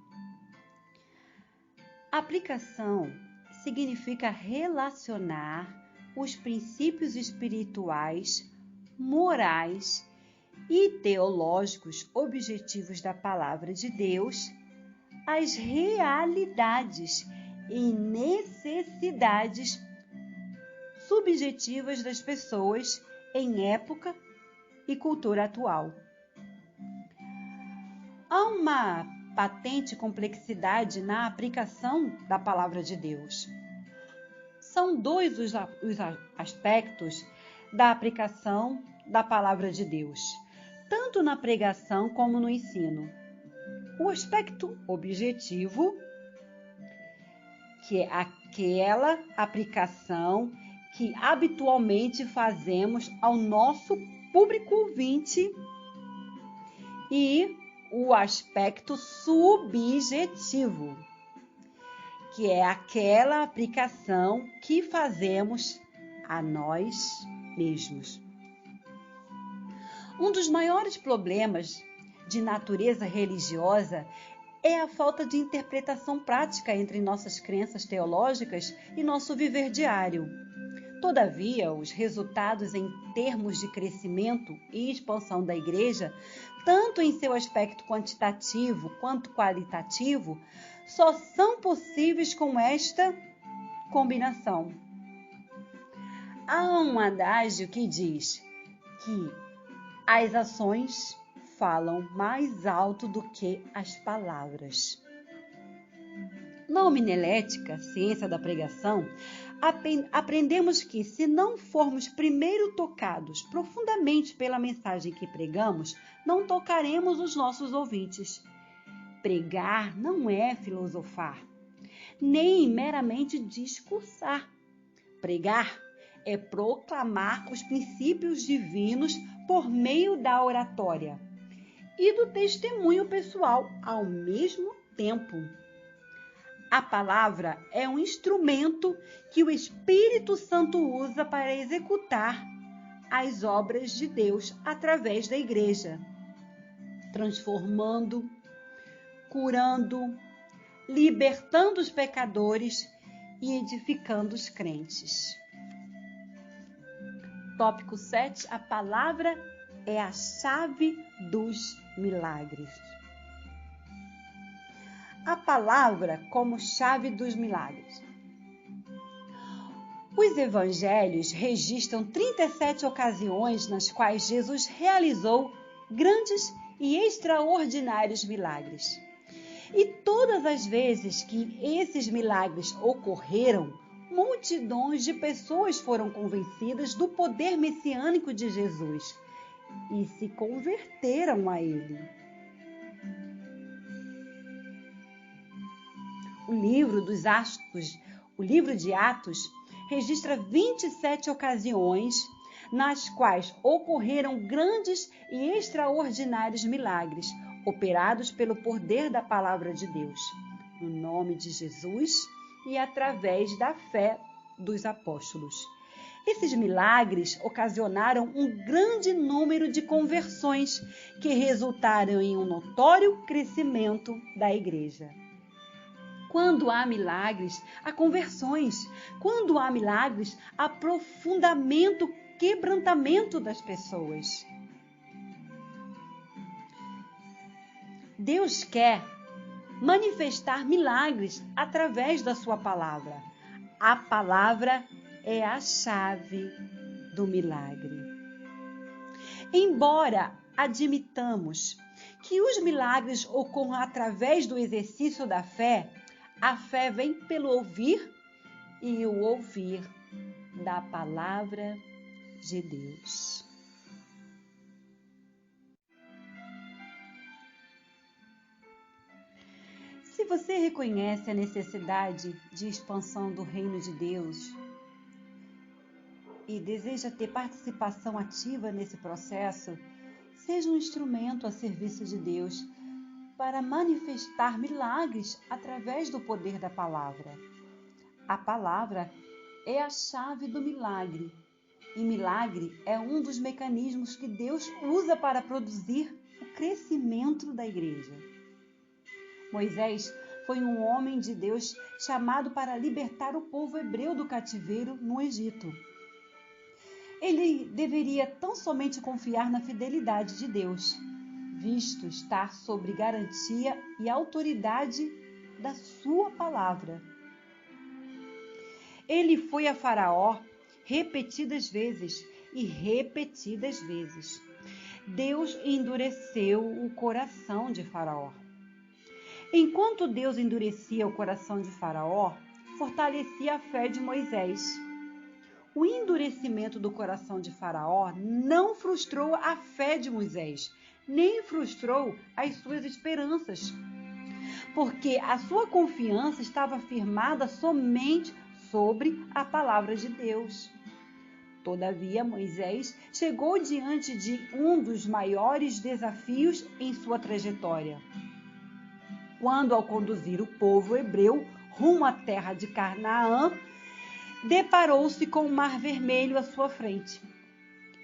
A: Aplicação significa relacionar os princípios espirituais, morais e teológicos objetivos da palavra de Deus, as realidades e necessidades subjetivas das pessoas em época e cultura atual. Há uma patente complexidade na aplicação da palavra de Deus. São dois os aspectos da aplicação da palavra de Deus, tanto na pregação como no ensino. O aspecto objetivo, que é aquela aplicação que habitualmente fazemos ao nosso público ouvinte, e o aspecto subjetivo, que é aquela aplicação que fazemos a nós mesmos. Um dos maiores problemas de natureza religiosa é a falta de interpretação prática entre nossas crenças teológicas e nosso viver diário. Todavia, os resultados em termos de crescimento e expansão da Igreja, tanto em seu aspecto quantitativo quanto qualitativo, só são possíveis com esta combinação. Há um adágio que diz que as ações falam mais alto do que as palavras. Na homilética, ciência da pregação, aprendemos que, se não formos primeiro tocados profundamente pela mensagem que pregamos, não tocaremos os nossos ouvintes. Pregar não é filosofar, nem meramente discursar. Pregar é proclamar os princípios divinos por meio da oratória e do testemunho pessoal ao mesmo tempo. A palavra é um instrumento que o Espírito Santo usa para executar as obras de Deus através da Igreja, transformando, curando, libertando os pecadores e edificando os crentes. Tópico 7. A palavra é a chave dos milagres. A palavra como chave dos milagres. Os evangelhos registram 37 ocasiões nas quais Jesus realizou grandes e extraordinários milagres. E todas as vezes que esses milagres ocorreram, multidões de pessoas foram convencidas do poder messiânico de Jesus e se converteram a ele. O livro de Atos, registra 27 ocasiões nas quais ocorreram grandes e extraordinários milagres, operados pelo poder da palavra de Deus, no nome de Jesus e através da fé dos apóstolos. Esses milagres ocasionaram um grande número de conversões que resultaram em um notório crescimento da igreja. Quando há milagres, há conversões. Quando há milagres, há aprofundamento, quebrantamento das pessoas. Deus quer manifestar milagres através da sua palavra. A palavra é a chave do milagre. Embora admitamos que os milagres ocorram através do exercício da fé, a fé vem pelo ouvir e o ouvir da palavra de Deus. Se você reconhece a necessidade de expansão do reino de Deus e deseja ter participação ativa nesse processo, seja um instrumento a serviço de Deus para manifestar milagres através do poder da palavra. A palavra é a chave do milagre, e milagre é um dos mecanismos que Deus usa para produzir o crescimento da igreja. Moisés foi um homem de Deus chamado para libertar o povo hebreu do cativeiro no Egito. Ele deveria tão somente confiar na fidelidade de Deus, visto estar sob garantia e autoridade da sua palavra. Ele foi a Faraó repetidas vezes e repetidas vezes. Deus endureceu o coração de Faraó. Enquanto Deus endurecia o coração de Faraó, fortalecia a fé de Moisés. O endurecimento do coração de Faraó não frustrou a fé de Moisés, nem frustrou as suas esperanças, porque a sua confiança estava firmada somente sobre a palavra de Deus. Todavia, Moisés chegou diante de um dos maiores desafios em sua trajetória, quando, ao conduzir o povo hebreu rumo à terra de Canaã, deparou-se com o Mar Vermelho à sua frente.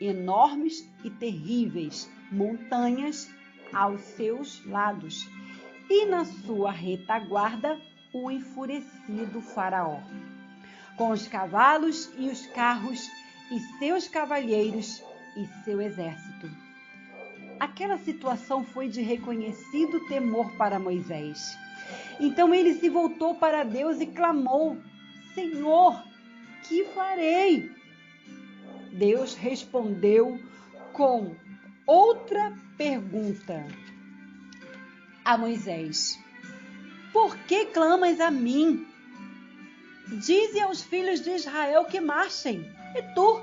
A: Enormes e terríveis montanhas aos seus lados, e na sua retaguarda o enfurecido Faraó, com os cavalos e os carros e seus cavalheiros e seu exército. Aquela situação foi de reconhecido temor para Moisés. Então ele se voltou para Deus e clamou: Senhor, que farei? Deus respondeu com outra pergunta a Moisés: Por que clamas a mim? Dize aos filhos de Israel que marchem. E tu,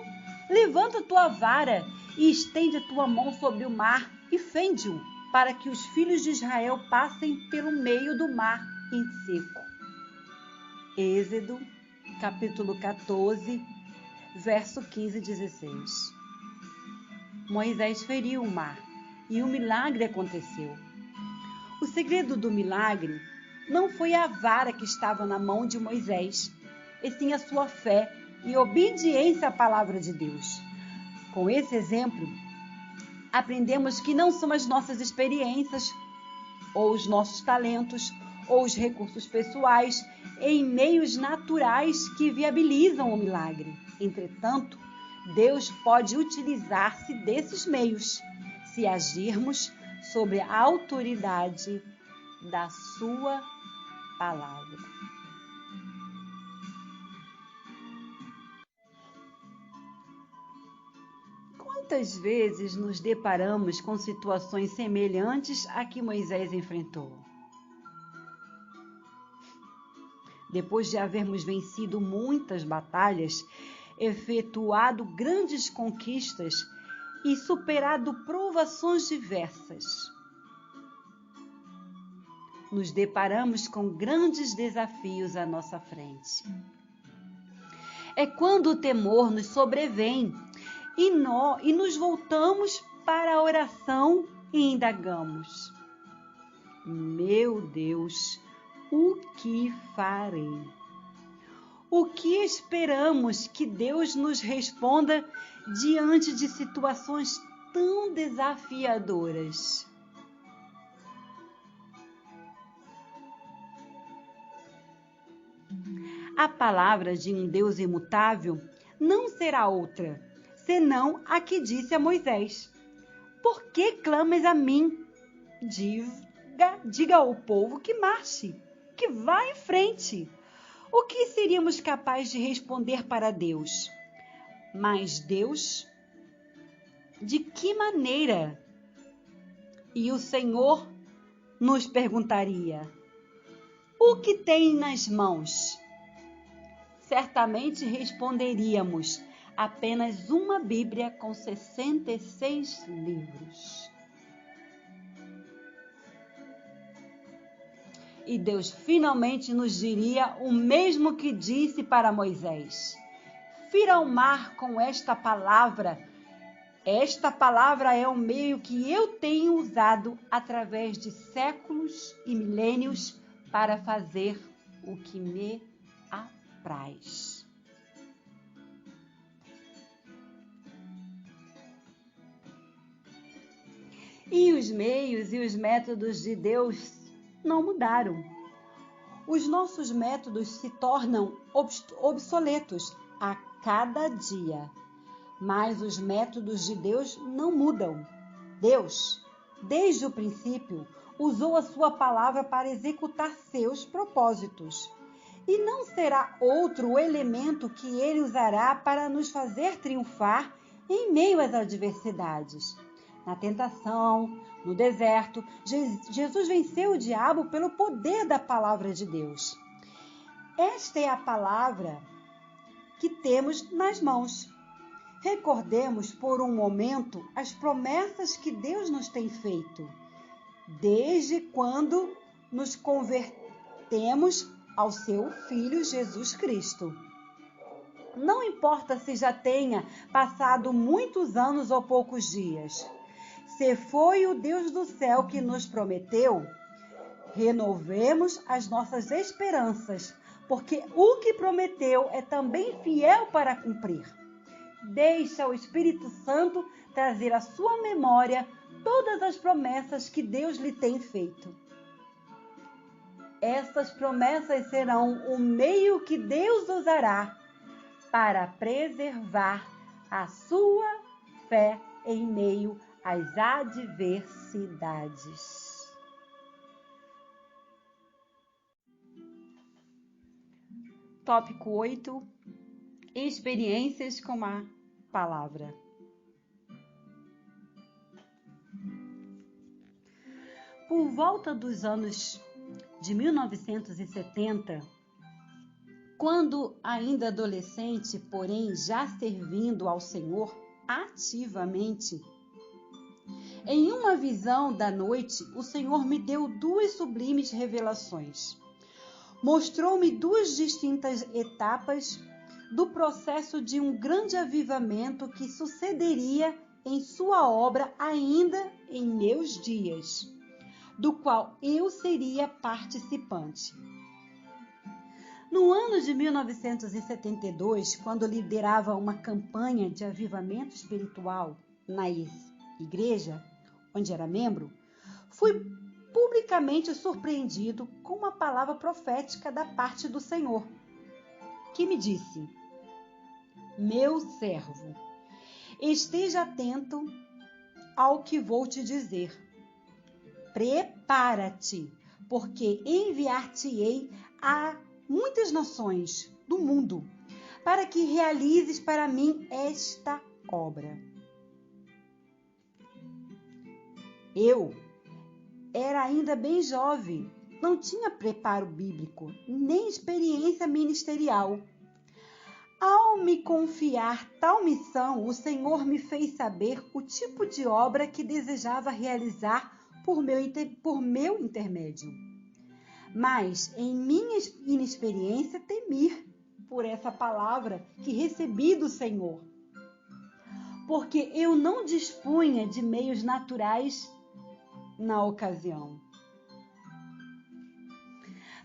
A: levanta tua vara e estende a tua mão sobre o mar e fende-o, para que os filhos de Israel passem pelo meio do mar em seco. Êxodo, capítulo 14, verso 15 e 16. Moisés feriu o mar e o milagre aconteceu. O segredo do milagre não foi a vara que estava na mão de Moisés, e sim a sua fé e obediência à palavra de Deus. Com esse exemplo, aprendemos que não são as nossas experiências, ou os nossos talentos, ou os recursos pessoais em meios naturais que viabilizam o milagre. Entretanto, Deus pode utilizar-se desses meios se agirmos sob a autoridade da sua palavra. Quantas vezes nos deparamos com situações semelhantes à que Moisés enfrentou? Depois de havermos vencido muitas batalhas, efetuado grandes conquistas e superado provações diversas, nos deparamos com grandes desafios à nossa frente. É quando o temor nos sobrevém e nos voltamos para a oração e indagamos: Meu Deus, o que farei? O que esperamos que Deus nos responda diante de situações tão desafiadoras? A palavra de um Deus imutável não será outra, senão a que disse a Moisés: Por que clamas a mim? Diga ao povo que marche, que vá em frente. O que seríamos capazes de responder para Deus? Mas Deus, de que maneira? E o Senhor nos perguntaria: O que tem nas mãos? Certamente responderíamos: apenas uma Bíblia com 66 livros. E Deus finalmente nos diria o mesmo que disse para Moisés: Fira o mar com esta palavra. Esta palavra é o meio que eu tenho usado através de séculos e milênios para fazer o que me apraz. E os meios e os métodos de Deus não mudaram. Os nossos métodos se tornam obsoletos a cada dia. Mas os métodos de Deus não mudam. Deus, desde o princípio, usou a sua palavra para executar seus propósitos. E não será outro o elemento que ele usará para nos fazer triunfar em meio às adversidades. Na tentação, no deserto, Jesus venceu o diabo pelo poder da palavra de Deus. Esta é a palavra que temos nas mãos. Recordemos por um momento as promessas que Deus nos tem feito, desde quando nos convertemos ao seu Filho Jesus Cristo. Não importa se já tenha passado muitos anos ou poucos dias. Se foi o Deus do céu que nos prometeu, renovemos as nossas esperanças, porque o que prometeu é também fiel para cumprir. Deixa o Espírito Santo trazer à sua memória todas as promessas que Deus lhe tem feito. Essas promessas serão o meio que Deus usará para preservar a sua fé em meio às adversidades. Tópico 8. Experiências com a palavra. Por volta dos anos de 1970, quando ainda adolescente, porém já servindo ao Senhor ativamente, em uma visão da noite, o Senhor me deu duas sublimes revelações. Mostrou-me duas distintas etapas do processo de um grande avivamento que sucederia em sua obra ainda em meus dias, do qual eu seria participante. No ano de 1972, quando liderava uma campanha de avivamento espiritual na igreja onde era membro, fui publicamente surpreendido com uma palavra profética da parte do Senhor, que me disse: meu servo, esteja atento ao que vou te dizer. Prepara-te, porque enviar-te-ei a muitas nações do mundo, para que realizes para mim esta obra. Eu era ainda bem jovem, não tinha preparo bíblico, nem experiência ministerial. Ao me confiar tal missão, o Senhor me fez saber o tipo de obra que desejava realizar por meu intermédio. Mas, em minha inexperiência, temi por essa palavra que recebi do Senhor, porque eu não dispunha de meios naturais na ocasião.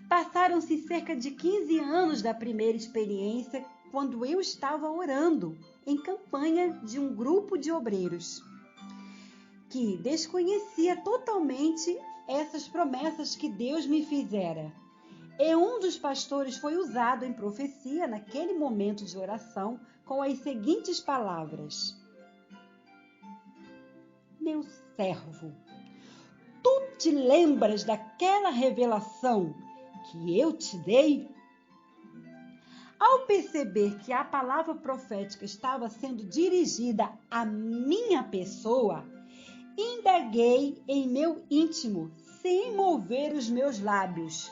A: Passaram-se cerca de 15 anos da primeira experiência, quando eu estava orando em campanha de um grupo de obreiros que desconhecia totalmente essas promessas que Deus me fizera. E um dos pastores foi usado em profecia naquele momento de oração com as seguintes palavras: meu servo, tu te lembras daquela revelação que eu te dei? Ao perceber que a palavra profética estava sendo dirigida à minha pessoa, indaguei em meu íntimo, sem mover os meus lábios: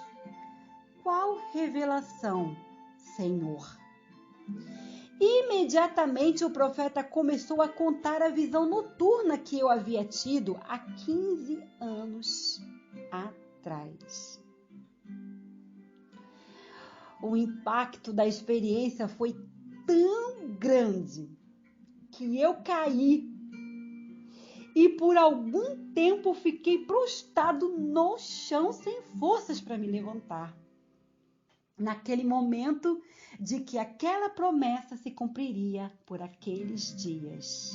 A: qual revelação, Senhor? Imediatamente o profeta começou a contar a visão noturna que eu havia tido há 15 anos atrás. O impacto da experiência foi tão grande que eu caí e por algum tempo fiquei prostrado no chão sem forças para me levantar. Naquele momento de que aquela promessa se cumpriria por aqueles dias.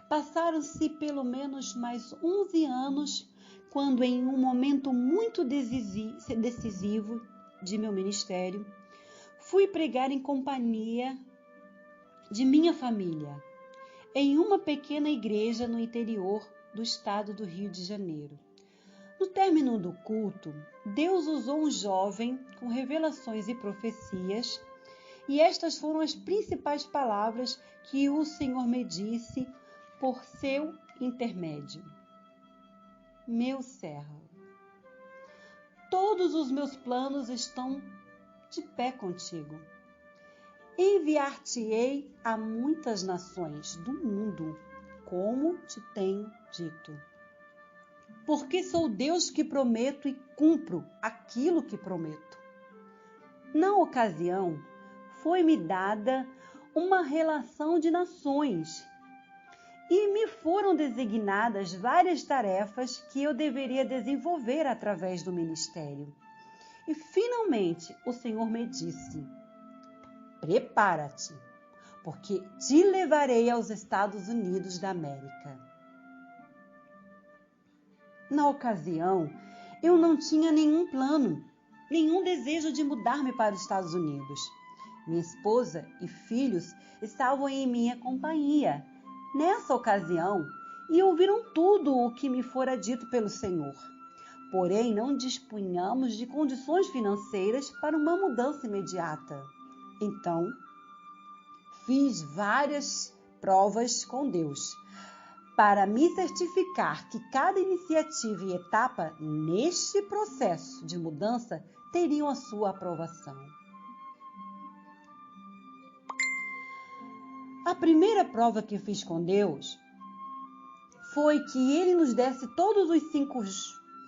A: Passaram-se pelo menos mais 11 anos, quando em um momento muito decisivo de meu ministério, fui pregar em companhia de minha família, em uma pequena igreja no interior do estado do Rio de Janeiro. No término do culto, Deus usou um jovem com revelações e profecias, e estas foram as principais palavras que o Senhor me disse por seu intermédio. Meu servo, todos os meus planos estão de pé contigo. Enviar-te-ei a muitas nações do mundo, como te tenho dito. Porque sou Deus que prometo e cumpro aquilo que prometo. Na ocasião, foi-me dada uma relação de nações e me foram designadas várias tarefas que eu deveria desenvolver através do ministério. E finalmente o Senhor me disse: prepara-te, porque te levarei aos Estados Unidos da América. Na ocasião, eu não tinha nenhum plano, nenhum desejo de mudar-me para os Estados Unidos. Minha esposa e filhos estavam em minha companhia nessa ocasião e ouviram tudo o que me fora dito pelo Senhor. Porém, não dispunhamos de condições financeiras para uma mudança imediata. Então, fiz várias provas com Deus para me certificar que cada iniciativa e etapa neste processo de mudança teriam a sua aprovação. A primeira prova que fiz com Deus foi que Ele nos desse todos os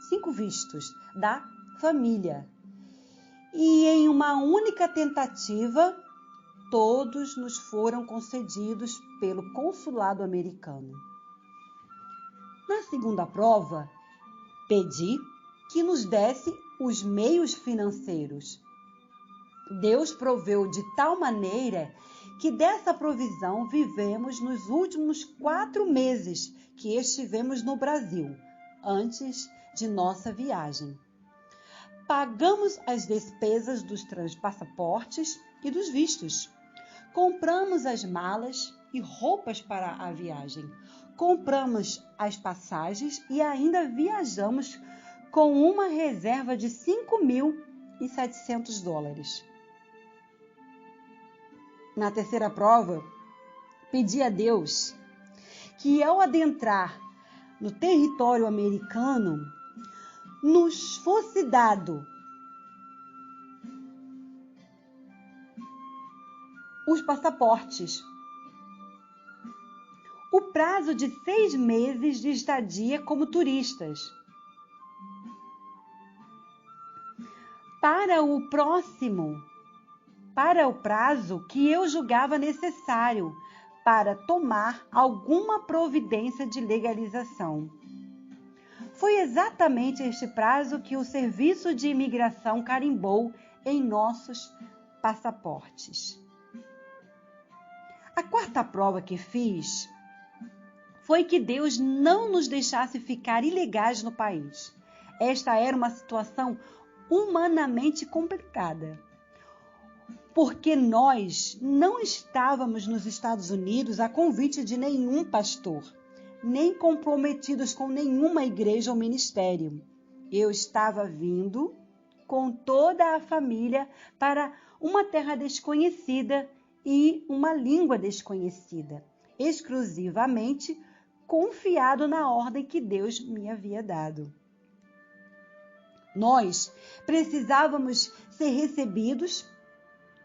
A: cinco vistos da família. E em uma única tentativa, todos nos foram concedidos pelo consulado americano. Na segunda prova, pedi que nos desse os meios financeiros. Deus proveu de tal maneira que dessa provisão vivemos nos últimos 4 meses que estivemos no Brasil, antes de nossa viagem. Pagamos as despesas dos passaportes e dos vistos. Compramos as malas e roupas para a viagem. Compramos as passagens e ainda viajamos com uma reserva de $5.700. Na terceira prova, pedi a Deus que ao adentrar no território americano, nos fosse dado os passaportes, o prazo de 6 meses de estadia como turistas. Para o prazo que eu julgava necessário para tomar alguma providência de legalização. Foi exatamente este prazo que o Serviço de Imigração carimbou em nossos passaportes. A quarta prova que fiz foi que Deus não nos deixasse ficar ilegais no país. Esta era uma situação humanamente complicada, porque nós não estávamos nos Estados Unidos a convite de nenhum pastor, nem comprometidos com nenhuma igreja ou ministério. Eu estava vindo com toda a família para uma terra desconhecida e uma língua desconhecida, exclusivamente confiado na ordem que Deus me havia dado. Nós precisávamos ser recebidos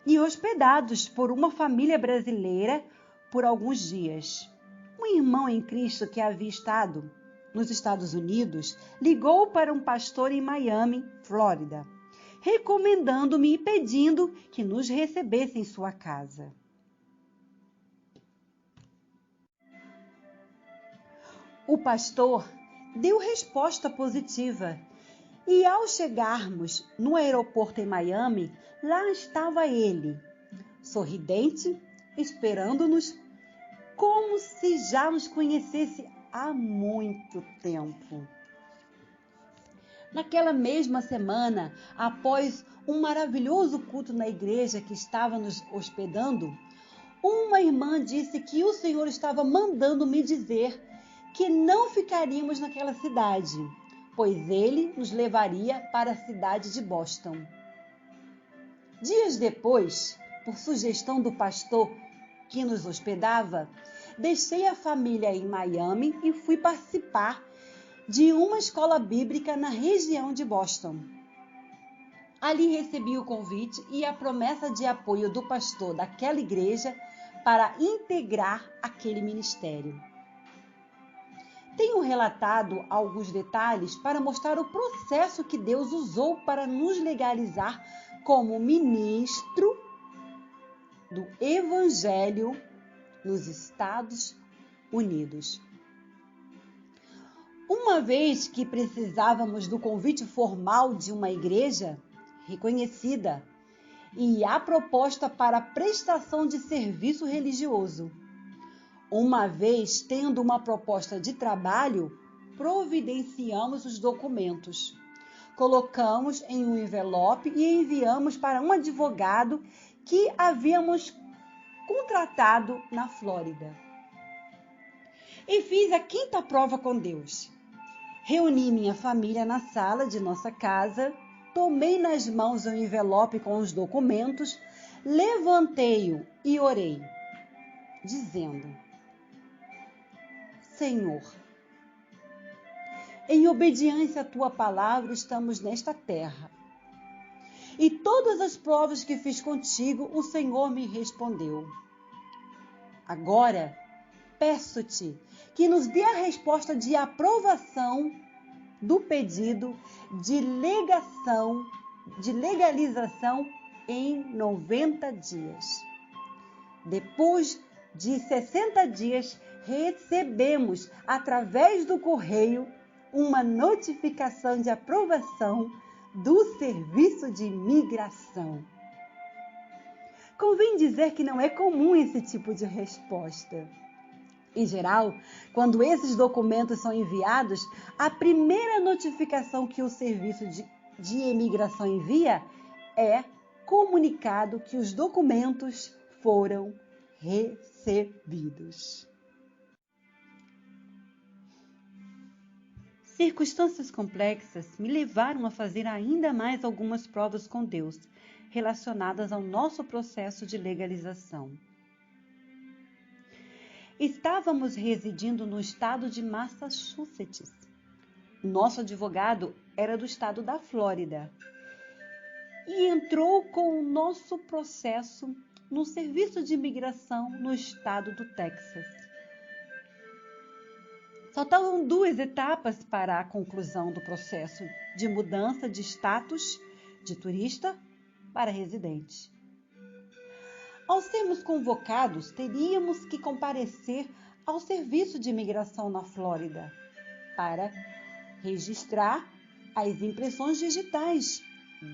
A: e hospedados por uma família brasileira por alguns dias. Um irmão em Cristo que havia estado nos Estados Unidos ligou para um pastor em Miami, Flórida, recomendando-me e pedindo que nos recebesse em sua casa. O pastor deu resposta positiva e ao chegarmos no aeroporto em Miami, lá estava ele, sorridente, esperando-nos como se já nos conhecesse há muito tempo. Naquela mesma semana, após um maravilhoso culto na igreja que estava nos hospedando, uma irmã disse que o Senhor estava mandando me dizer que não ficaríamos naquela cidade, pois ele nos levaria para a cidade de Boston. Dias depois, por sugestão do pastor que nos hospedava, deixei a família em Miami e fui participar de uma escola bíblica na região de Boston. Ali recebi o convite e a promessa de apoio do pastor daquela igreja para integrar aquele ministério. Tenho relatado alguns detalhes para mostrar o processo que Deus usou para nos legalizar como ministro do Evangelho nos Estados Unidos. Uma vez que precisávamos do convite formal de uma igreja reconhecida e a proposta para prestação de serviço religioso. Uma vez tendo uma proposta de trabalho, providenciamos os documentos. Colocamos em um envelope e enviamos para um advogado que havíamos contratado na Flórida. E fiz a quinta prova com Deus. Reuni minha família na sala de nossa casa, tomei nas mãos o envelope com os documentos, levantei-o e orei, dizendo: Senhor, em obediência à tua palavra estamos nesta terra. E todas as provas que fiz contigo, o Senhor me respondeu. Agora, peço-te que nos dê a resposta de aprovação do pedido de legalização em 90 dias. Depois de 60 dias, recebemos, através do correio, uma notificação de aprovação do Serviço de Imigração. Convém dizer que não é comum esse tipo de resposta. Em geral, quando esses documentos são enviados, a primeira notificação que o Serviço de Imigração envia é comunicado que os documentos foram recebidos. Circunstâncias complexas me levaram a fazer ainda mais algumas provas com Deus, relacionadas ao nosso processo de legalização. Estávamos residindo no estado de Massachusetts. Nosso advogado era do estado da Flórida e entrou com o nosso processo no serviço de imigração no estado do Texas. Faltavam 2 etapas para a conclusão do processo de mudança de status de turista para residente. Ao sermos convocados, teríamos que comparecer ao serviço de imigração na Flórida para registrar as impressões digitais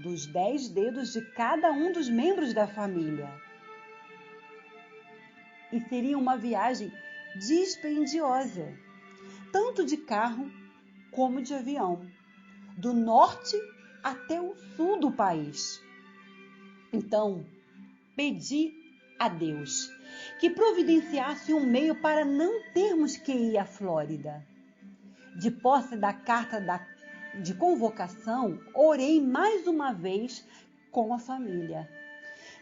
A: dos 10 dedos de cada um dos membros da família. E seria uma viagem dispendiosa, tanto de carro como de avião, do norte até o sul do país. Então, pedi a Deus que providenciasse um meio para não termos que ir à Flórida. De posse da carta de convocação, orei mais uma vez com a família.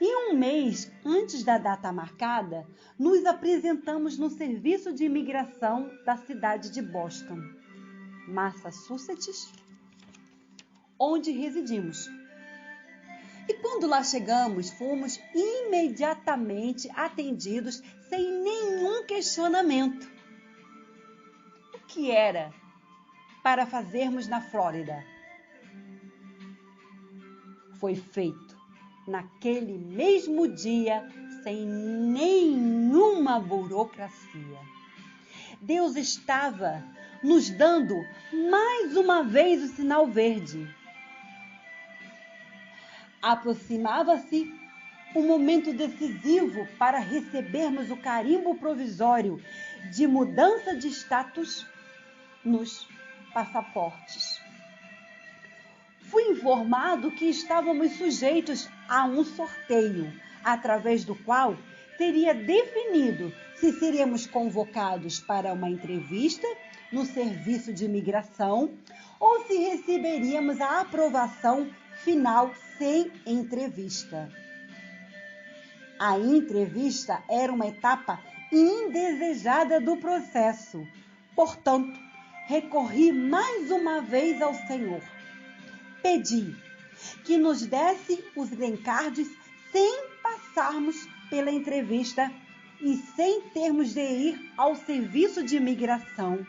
A: E um mês antes da data marcada, nos apresentamos no serviço de imigração da cidade de Boston, Massachusetts, onde residimos. E quando lá chegamos, fomos imediatamente atendidos sem nenhum questionamento. O que era para fazermos na Flórida? Foi feito naquele mesmo dia, sem nenhuma burocracia. Deus estava nos dando mais uma vez o sinal verde. Aproximava-se um momento decisivo para recebermos o carimbo provisório de mudança de status nos passaportes. fui informado que estávamos sujeitos a um sorteio, através do qual seria definido se seríamos convocados para uma entrevista no serviço de imigração ou se receberíamos a aprovação final sem entrevista. A entrevista era uma etapa indesejada do processo. Portanto, recorri mais uma vez ao Senhor. Pedi que nos desse os green cards sem passarmos pela entrevista e sem termos de ir ao serviço de imigração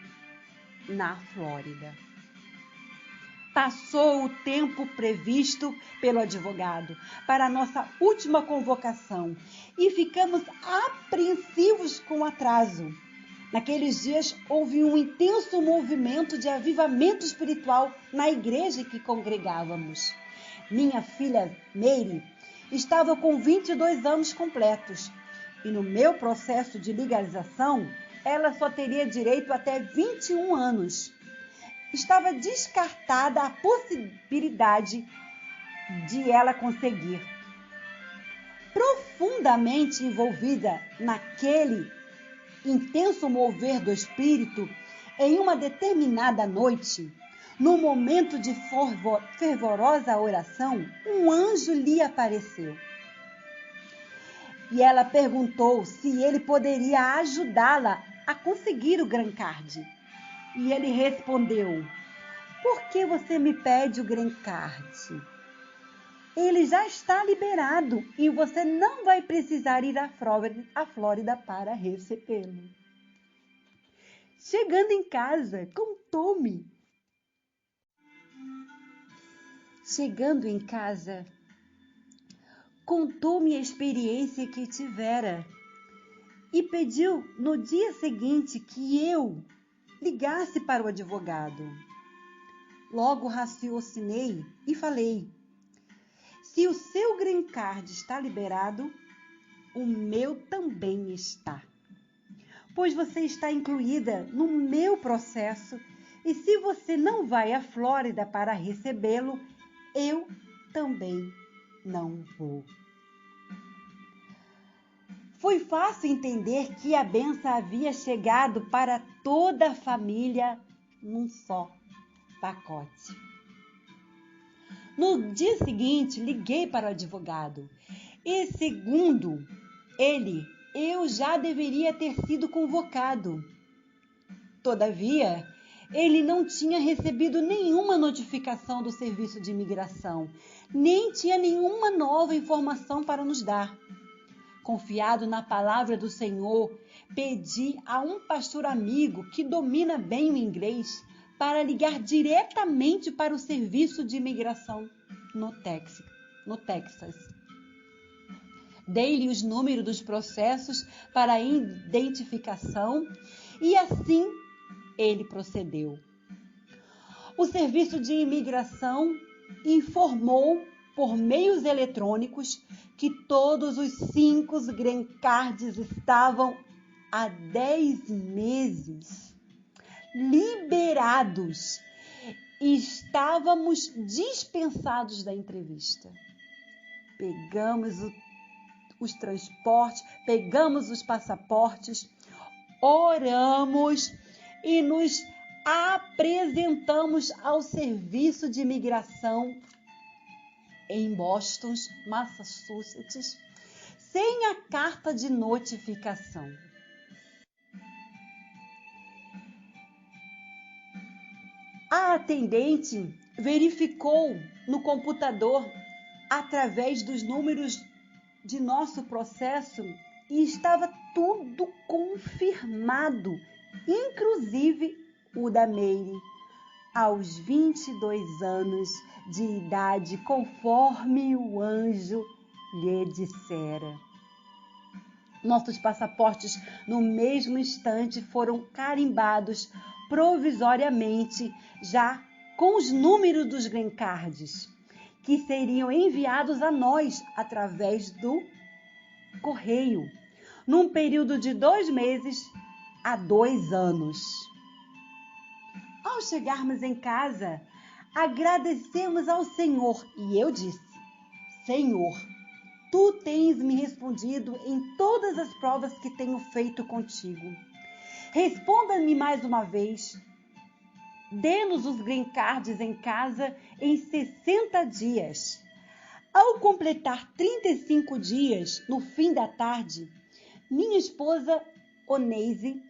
A: na Flórida. Passou o tempo previsto pelo advogado para a nossa última convocação e ficamos apreensivos com o atraso. Naqueles dias houve um intenso movimento de avivamento espiritual na igreja que congregávamos. Minha filha Mary estava com 22 anos completos e no meu processo de legalização ela só teria direito até 21 anos. Estava descartada a possibilidade de ela conseguir. Profundamente envolvida naquele intenso mover do Espírito, em uma determinada noite, no momento de fervorosa oração, um anjo lhe apareceu. E ela perguntou se ele poderia ajudá-la a conseguir o green card. E ele respondeu: por que você me pede o green card? Ele já está liberado e você não vai precisar ir à Flórida para recebê-lo. Chegando em casa, contou-me. Contou-me a experiência que tivera e pediu no dia seguinte que eu ligasse para o advogado. Logo raciocinei e falei: se o seu green card está liberado, o meu também está. Pois você está incluída no meu processo e se você não vai à Flórida para recebê-lo, eu também não vou. Foi fácil entender que a bênção havia chegado para toda a família num só pacote. No dia seguinte, liguei para o advogado e, segundo ele, eu já deveria ter sido convocado. Todavia, ele não tinha recebido nenhuma notificação do serviço de imigração, nem tinha nenhuma nova informação para nos dar. Confiado na palavra do Senhor, pedi a um pastor amigo que domina bem o inglês para ligar diretamente para o serviço de imigração no Texas. Dei-lhe os números dos processos para a identificação e assim ele procedeu. O serviço de imigração informou por meios eletrônicos que todos os 5 green cards estavam há 10 meses liberados e estávamos dispensados da entrevista. Pegamos os transportes, pegamos os passaportes, oramos e nos apresentamos ao serviço de imigração em Boston, Massachusetts, sem a carta de notificação. A atendente verificou no computador, através dos números de nosso processo, e estava tudo confirmado, inclusive o da Mary, aos 22 anos de idade, conforme o anjo lhe dissera. Nossos passaportes, no mesmo instante, foram carimbados provisoriamente, já com os números dos green cards, que seriam enviados a nós através do correio, num período de 2 meses a 2 anos. Ao chegarmos em casa, agradecemos ao Senhor. E eu disse: Senhor, tu tens me respondido em todas as provas que tenho feito contigo. Responda-me mais uma vez. Dê-nos os green cards em casa em 60 dias. Ao completar 35 dias, no fim da tarde, minha esposa, Oneise,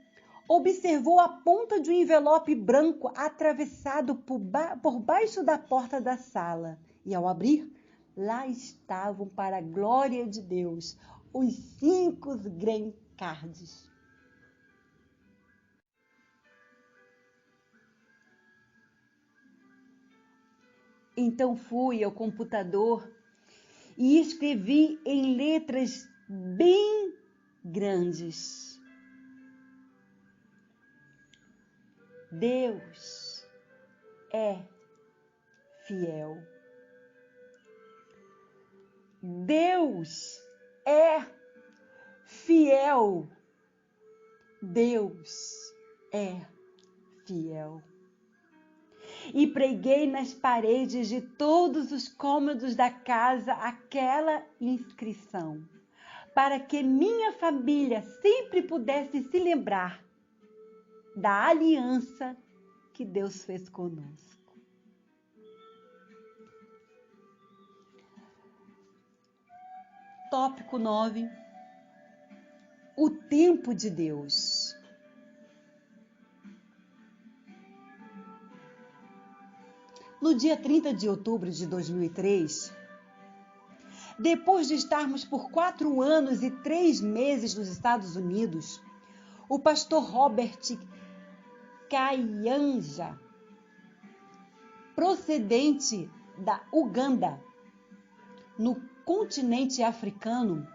A: observou a ponta de um envelope branco atravessado por baixo da porta da sala. E ao abrir, lá estavam, para a glória de Deus, os 5 green cards. Então fui ao computador e escrevi em letras bem grandes: Deus é fiel. Deus é fiel. Deus é fiel. E preguei nas paredes de todos os cômodos da casa aquela inscrição, para que minha família sempre pudesse se lembrar da aliança que Deus fez conosco. Tópico 9. O tempo de Deus. No dia 30 de outubro de 2003, depois de estarmos por 4 anos e 3 meses nos Estados Unidos, o pastor Robert Kayanja, procedente da Uganda, no continente africano,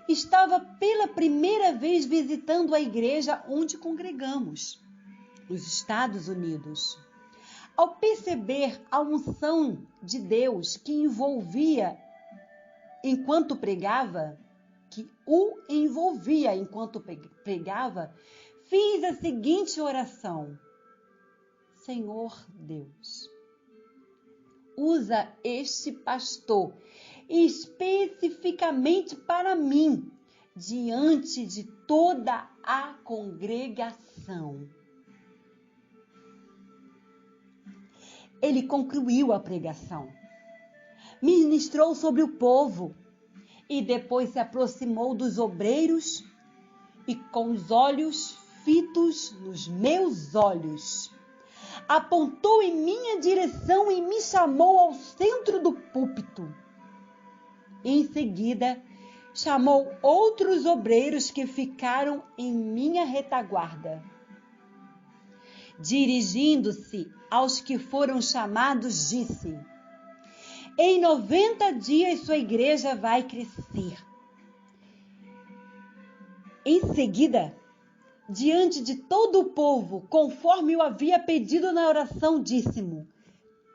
A: estava pela primeira vez visitando a igreja onde congregamos, nos Estados Unidos. Ao perceber a unção de Deus que envolvia enquanto pregava, fiz a seguinte oração: Senhor Deus, usa este pastor especificamente para mim, diante de toda a congregação. Ele concluiu a pregação, ministrou sobre o povo e depois se aproximou dos obreiros e, com os olhos fitos nos meus olhos, apontou em minha direção e me chamou ao centro do púlpito. Em seguida, chamou outros obreiros que ficaram em minha retaguarda. Dirigindo-se aos que foram chamados, disse: em 90 dias sua igreja vai crescer. Em seguida, diante de todo o povo, conforme eu havia pedido na oração, disse-me: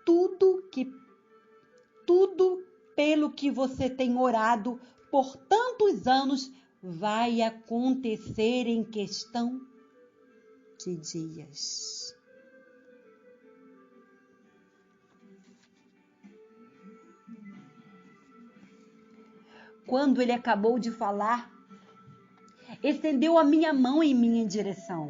A: tudo pelo que você tem orado por tantos anos vai acontecer em questão de dias. Quando ele acabou de falar, estendeu a minha mão em minha direção.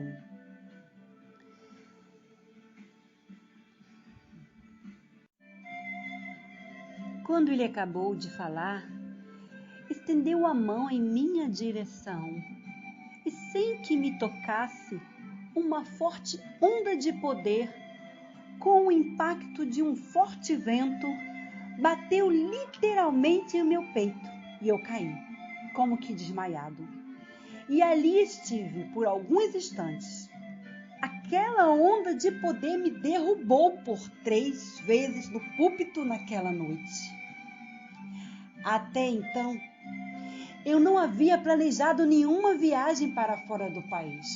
A: Quando ele acabou de falar, estendeu a mão em minha direção e, sem que me tocasse, uma forte onda de poder, com o impacto de um forte vento, bateu literalmente em meu peito e eu caí, como que desmaiado. E ali estive por alguns instantes. Aquela onda de poder me derrubou por 3 vezes no púlpito naquela noite. Até então, eu não havia planejado nenhuma viagem para fora do país.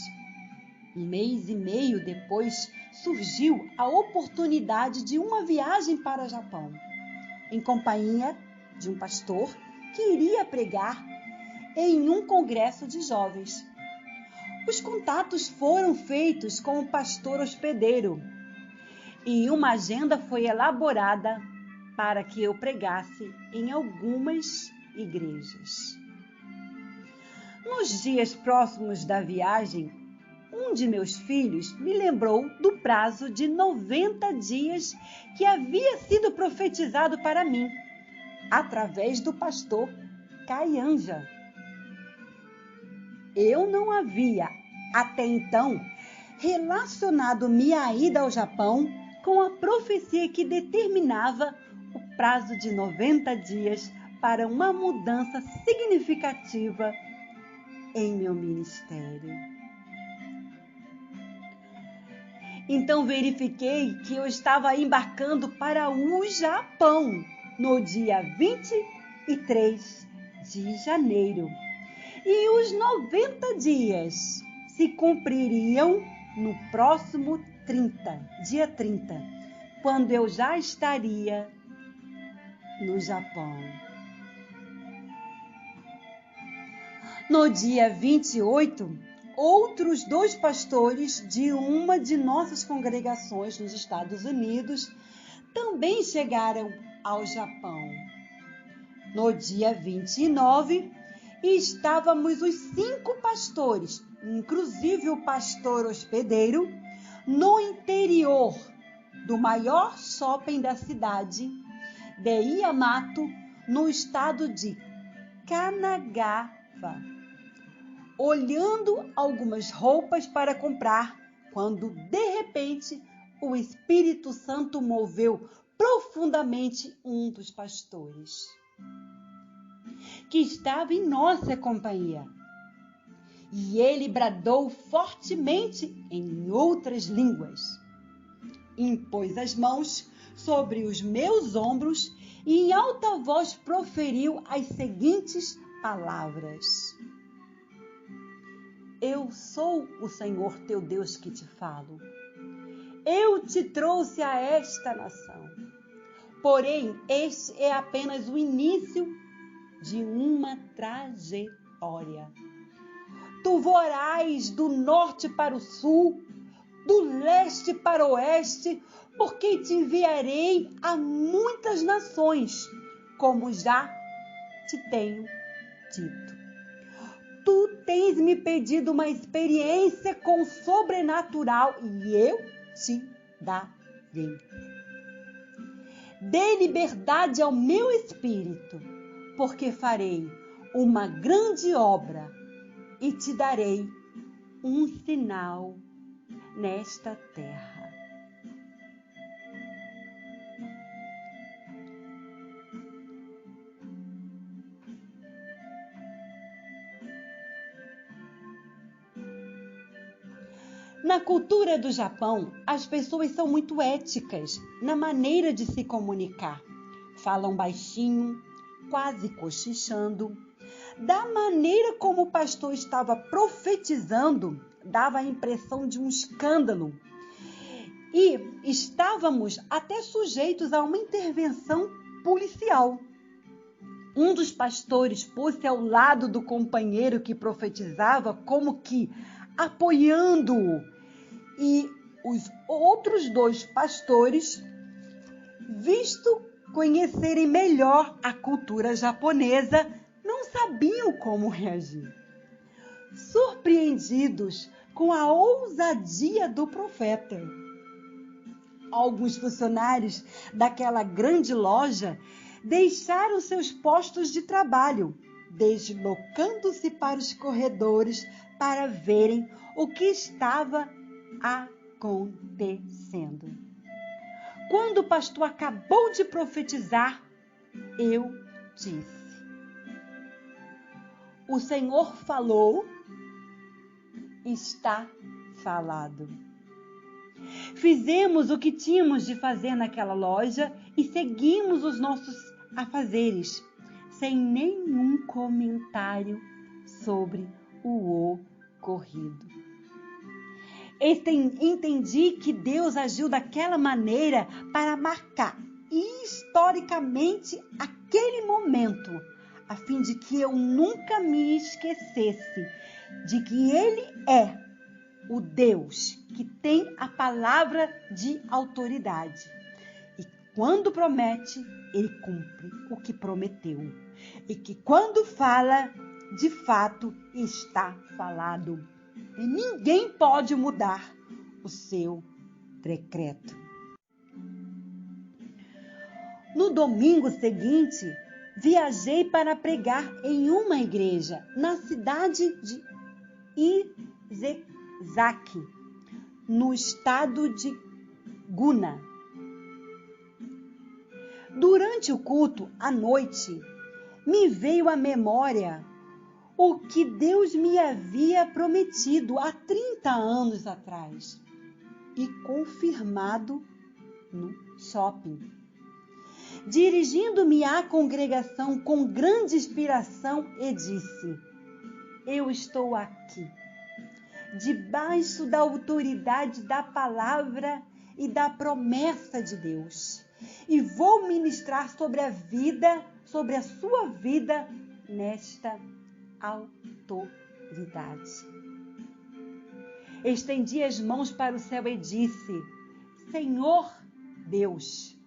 A: 1 mês e meio depois, surgiu a oportunidade de uma viagem para o Japão, em companhia de um pastor que iria pregar em um congresso de jovens. Os contatos foram feitos com o pastor hospedeiro e uma agenda foi elaborada para que eu pregasse em algumas igrejas. Nos dias próximos da viagem, um de meus filhos me lembrou do prazo de 90 dias que havia sido profetizado para mim, através do pastor Caianja. Eu não havia, até então, relacionado minha ida ao Japão com a profecia que determinava o prazo de 90 dias para uma mudança significativa em meu ministério. Então verifiquei que eu estava embarcando para o Japão no dia 23 de janeiro. E os 90 dias se cumpririam no próximo dia 30, quando eu já estaria no Japão. No dia 28, outros 2 pastores de uma de nossas congregações nos Estados Unidos também chegaram ao Japão. No dia 29, estávamos os 5 pastores, inclusive o pastor hospedeiro, no interior do maior shopping da cidade de Yamato, no estado de Kanagawa, olhando algumas roupas para comprar, quando de repente o Espírito Santo moveu profundamente um dos pastores que estava em nossa companhia. E ele bradou fortemente em outras línguas. Impôs as mãos sobre os meus ombros e em alta voz proferiu as seguintes palavras: Eu sou o Senhor teu Deus que te falo. Eu te trouxe a esta nação. Porém, este é apenas o início de uma trajetória. Tu voarás do norte para o sul, do leste para o oeste, porque te enviarei a muitas nações, como já te tenho dito. Tu tens me pedido uma experiência com o sobrenatural e eu te darei. Dê liberdade ao meu espírito, porque farei uma grande obra e te darei um sinal nesta terra. Na cultura do Japão, as pessoas são muito éticas na maneira de se comunicar. Falam baixinho, quase cochichando. Da maneira como o pastor estava profetizando, dava a impressão de um escândalo. E estávamos até sujeitos a uma intervenção policial. Um dos pastores pôs-se ao lado do companheiro que profetizava, como que apoiando-o. E os outros 2 pastores, visto conhecerem melhor a cultura japonesa, não sabiam como reagir. Surpreendidos com a ousadia do profeta, alguns funcionários daquela grande loja deixaram seus postos de trabalho, deslocando-se para os corredores para verem o que estava acontecendo. Quando o pastor acabou de profetizar, eu disse: O Senhor falou, está falado. Fizemos o que tínhamos de fazer naquela loja e seguimos os nossos afazeres, sem nenhum comentário sobre o ocorrido. Entendi que Deus agiu daquela maneira para marcar historicamente aquele momento, a fim de que eu nunca me esquecesse de que Ele é o Deus que tem a palavra de autoridade. E quando promete, ele cumpre o que prometeu. E que quando fala, de fato está falado. E ninguém pode mudar o seu decreto. No domingo seguinte, viajei para pregar em uma igreja na cidade de Izezaki, no estado de Guna. Durante o culto à noite, me veio à memória o que Deus me havia prometido há 30 anos atrás e confirmado no shopping. Dirigindo-me à congregação com grande inspiração, e disse: eu estou aqui, debaixo da autoridade da palavra e da promessa de Deus, e vou ministrar sobre a sua vida, nesta autoridade. Estendi as mãos para o céu e disse: Senhor Deus,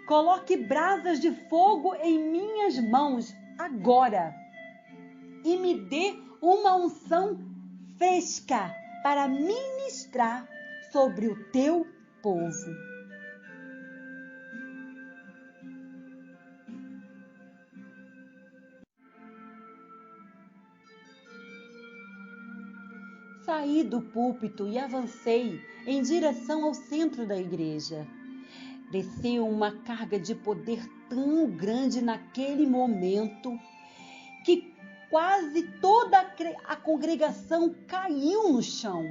A: coloque brasas de fogo em minhas mãos agora e me dê uma unção fresca para ministrar sobre o teu povo. Saí do púlpito e avancei em direção ao centro da igreja. Desceu uma carga de poder tão grande naquele momento que quase toda a congregação caiu no chão.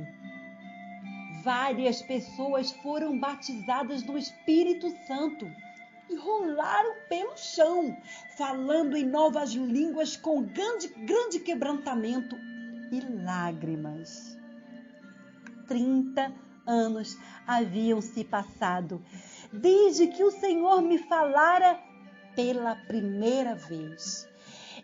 A: Várias pessoas foram batizadas no Espírito Santo e rolaram pelo chão, falando em novas línguas com grande quebrantamento e lágrimas. 30 anos haviam se passado desde que o Senhor me falara pela primeira vez.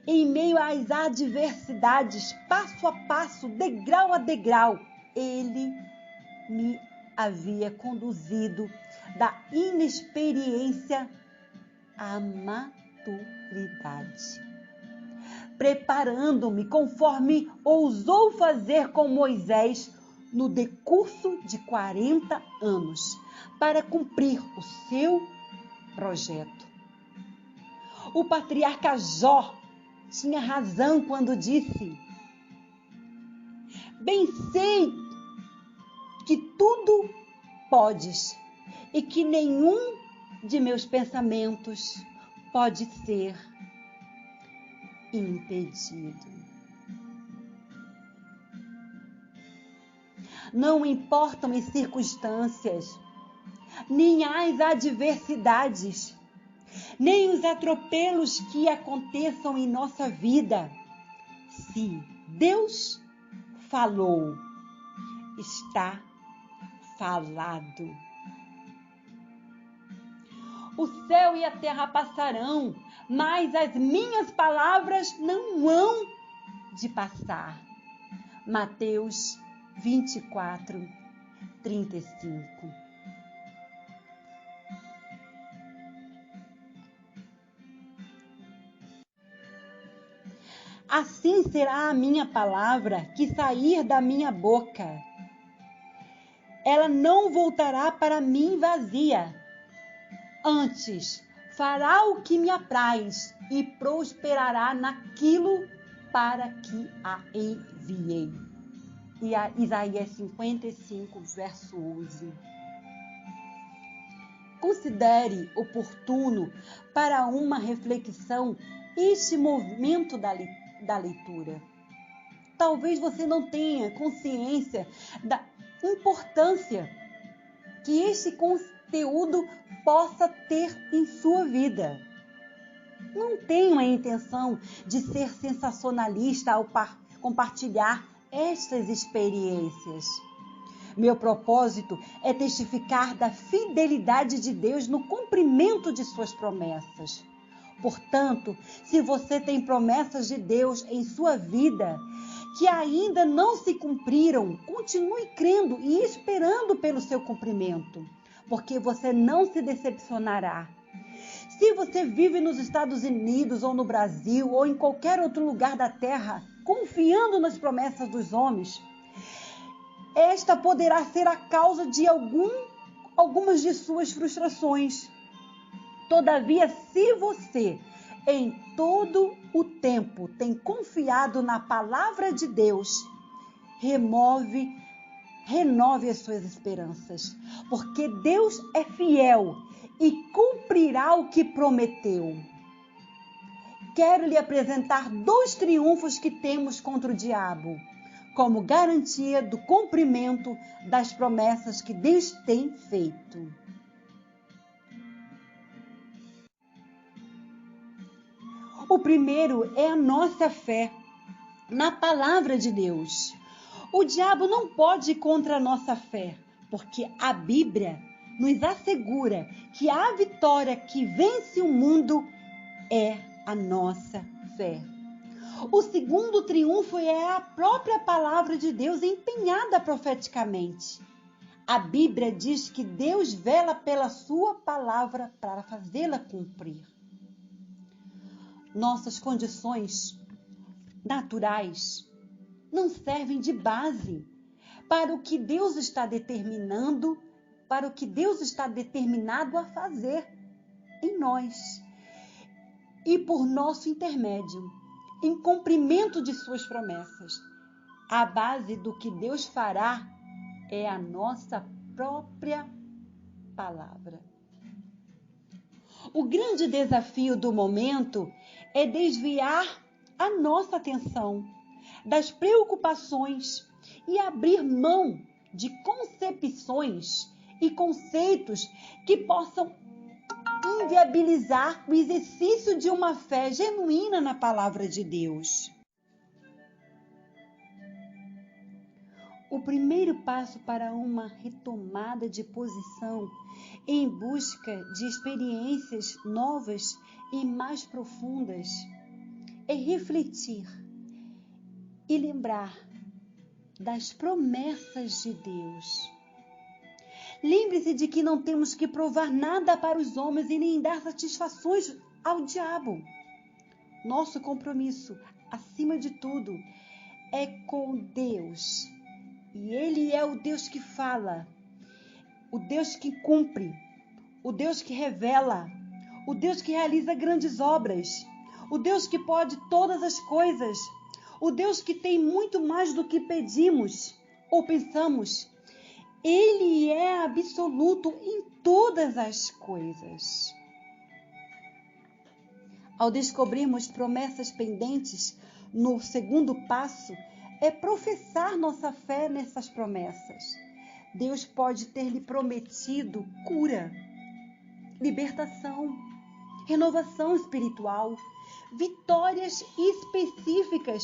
A: Em meio às adversidades, passo a passo, degrau a degrau, Ele me havia conduzido da inexperiência à maturidade, preparando-me conforme ousou fazer com Moisés no decurso de 40 anos, para cumprir o seu projeto. O patriarca Jó tinha razão quando disse: bem sei que tudo podes e que nenhum de meus pensamentos pode ser impedido. Não importam as circunstâncias, nem as adversidades, nem os atropelos que aconteçam em nossa vida. Se Deus falou, está falado. O céu e a terra passarão, mas as minhas palavras não hão de passar. Mateus 24, 35. Assim será a minha palavra que sair da minha boca. Ela não voltará para mim vazia. Antes, fará o que me apraz e prosperará naquilo para que a enviei. E a Isaías 55, verso 11. Considere oportuno para uma reflexão este momento da leitura. Talvez você não tenha consciência da importância que este conteúdo possa ter em sua vida. Não tenho a intenção de ser sensacionalista ao compartilhar estas experiências. Meu propósito é testificar da fidelidade de Deus no cumprimento de suas promessas. Portanto, se você tem promessas de Deus em sua vida, que ainda não se cumpriram, continue crendo e esperando pelo seu cumprimento, porque você não se decepcionará. Se você vive nos Estados Unidos ou no Brasil ou em qualquer outro lugar da terra, confiando nas promessas dos homens, esta poderá ser a causa de algumas de suas frustrações. Todavia, se você em todo o tempo tem confiado na palavra de Deus, renove as suas esperanças, porque Deus é fiel e cumprirá o que prometeu. Quero lhe apresentar 2 triunfos que temos contra o diabo, como garantia do cumprimento das promessas que Deus tem feito. O primeiro é a nossa fé na palavra de Deus. O diabo não pode ir contra a nossa fé, porque a Bíblia nos assegura que a vitória que vence o mundo é a nossa fé. O segundo triunfo é a própria palavra de Deus empenhada profeticamente. A Bíblia diz que Deus vela pela sua palavra para fazê-la cumprir. Nossas condições naturais não servem de base para o que Deus está determinando, para o que Deus está determinado a fazer em nós e por nosso intermédio, em cumprimento de suas promessas. A base do que Deus fará é a nossa própria palavra. O grande desafio do momento é desviar a nossa atenção das preocupações e abrir mão de concepções e conceitos que possam inviabilizar o exercício de uma fé genuína na palavra de Deus. O primeiro passo para uma retomada de posição em busca de experiências novas e mais profundas é refletir e lembrar das promessas de Deus. Lembre-se de que não temos que provar nada para os homens e nem dar satisfações ao diabo. Nosso compromisso, acima de tudo, é com Deus. E Ele é o Deus que fala, o Deus que cumpre, o Deus que revela, o Deus que realiza grandes obras, o Deus que pode todas as coisas, o Deus que tem muito mais do que pedimos ou pensamos. Ele é absoluto em todas as coisas. Ao descobrirmos promessas pendentes, no segundo passo é professar nossa fé nessas promessas. Deus pode ter lhe prometido cura, libertação, renovação espiritual, vitórias específicas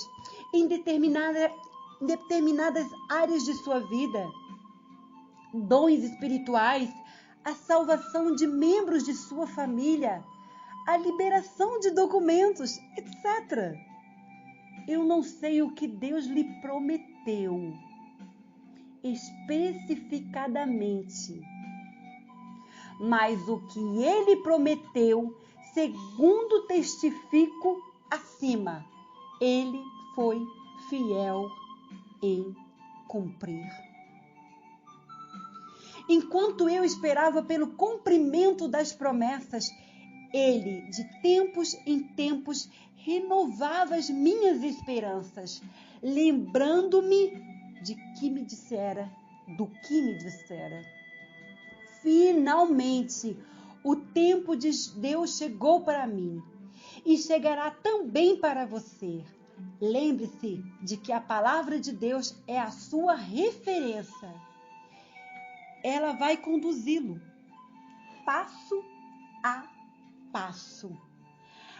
A: em determinadas áreas de sua vida, dons espirituais, a salvação de membros de sua família, a liberação de documentos, etc. Eu não sei o que Deus lhe prometeu especificadamente, mas o que Ele prometeu, segundo testifico acima, Ele foi fiel em cumprir. Enquanto eu esperava pelo cumprimento das promessas, Ele, de tempos em tempos, renovava as minhas esperanças, lembrando-me do que me dissera. Finalmente, o tempo de Deus chegou para mim e chegará também para você. Lembre-se de que a palavra de Deus é a sua referência. Ela vai conduzi-lo passo a passo,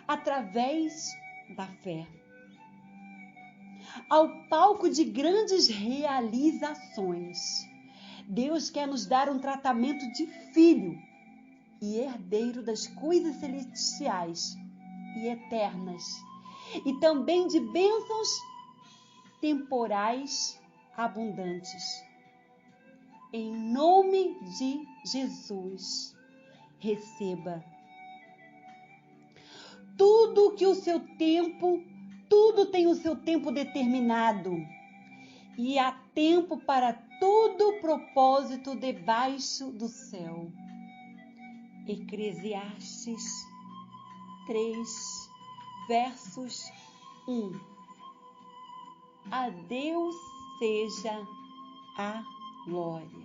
A: através da fé, ao palco de grandes realizações. Deus quer nos dar um tratamento de filho e herdeiro das coisas celestiais e eternas, e também de bênçãos temporais abundantes. Em nome de Jesus, receba. Tudo tem o seu tempo determinado. E há tempo para todo propósito debaixo do céu. Eclesiastes 3, versos 1. A Deus seja a glória.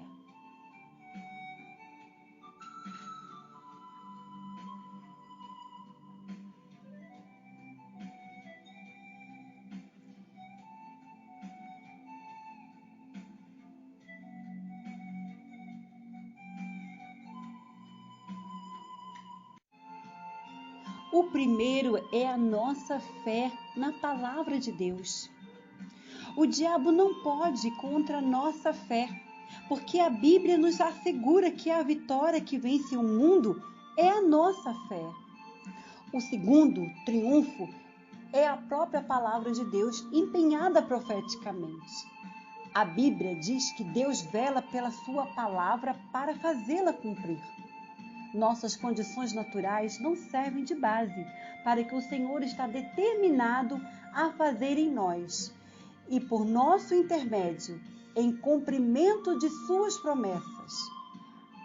A: O primeiro é a nossa fé na palavra de Deus. O diabo não pode ir contra a nossa fé, porque a Bíblia nos assegura que a vitória que vence o mundo é a nossa fé. O segundo triunfo é a própria palavra de Deus empenhada profeticamente. A Bíblia diz que Deus vela pela sua palavra para fazê-la cumprir. Nossas condições naturais não servem de base para o que o Senhor está determinado a fazer em nós e por nosso intermédio, em cumprimento de suas promessas.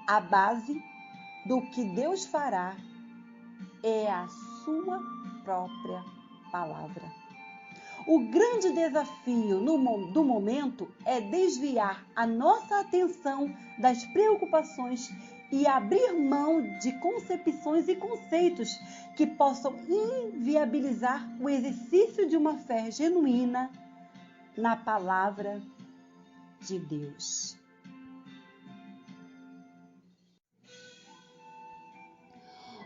A: A base do que Deus fará é a sua própria palavra. O grande desafio do momento é desviar a nossa atenção das preocupações e abrir mão de concepções e conceitos que possam inviabilizar o exercício de uma fé genuína na palavra de Deus.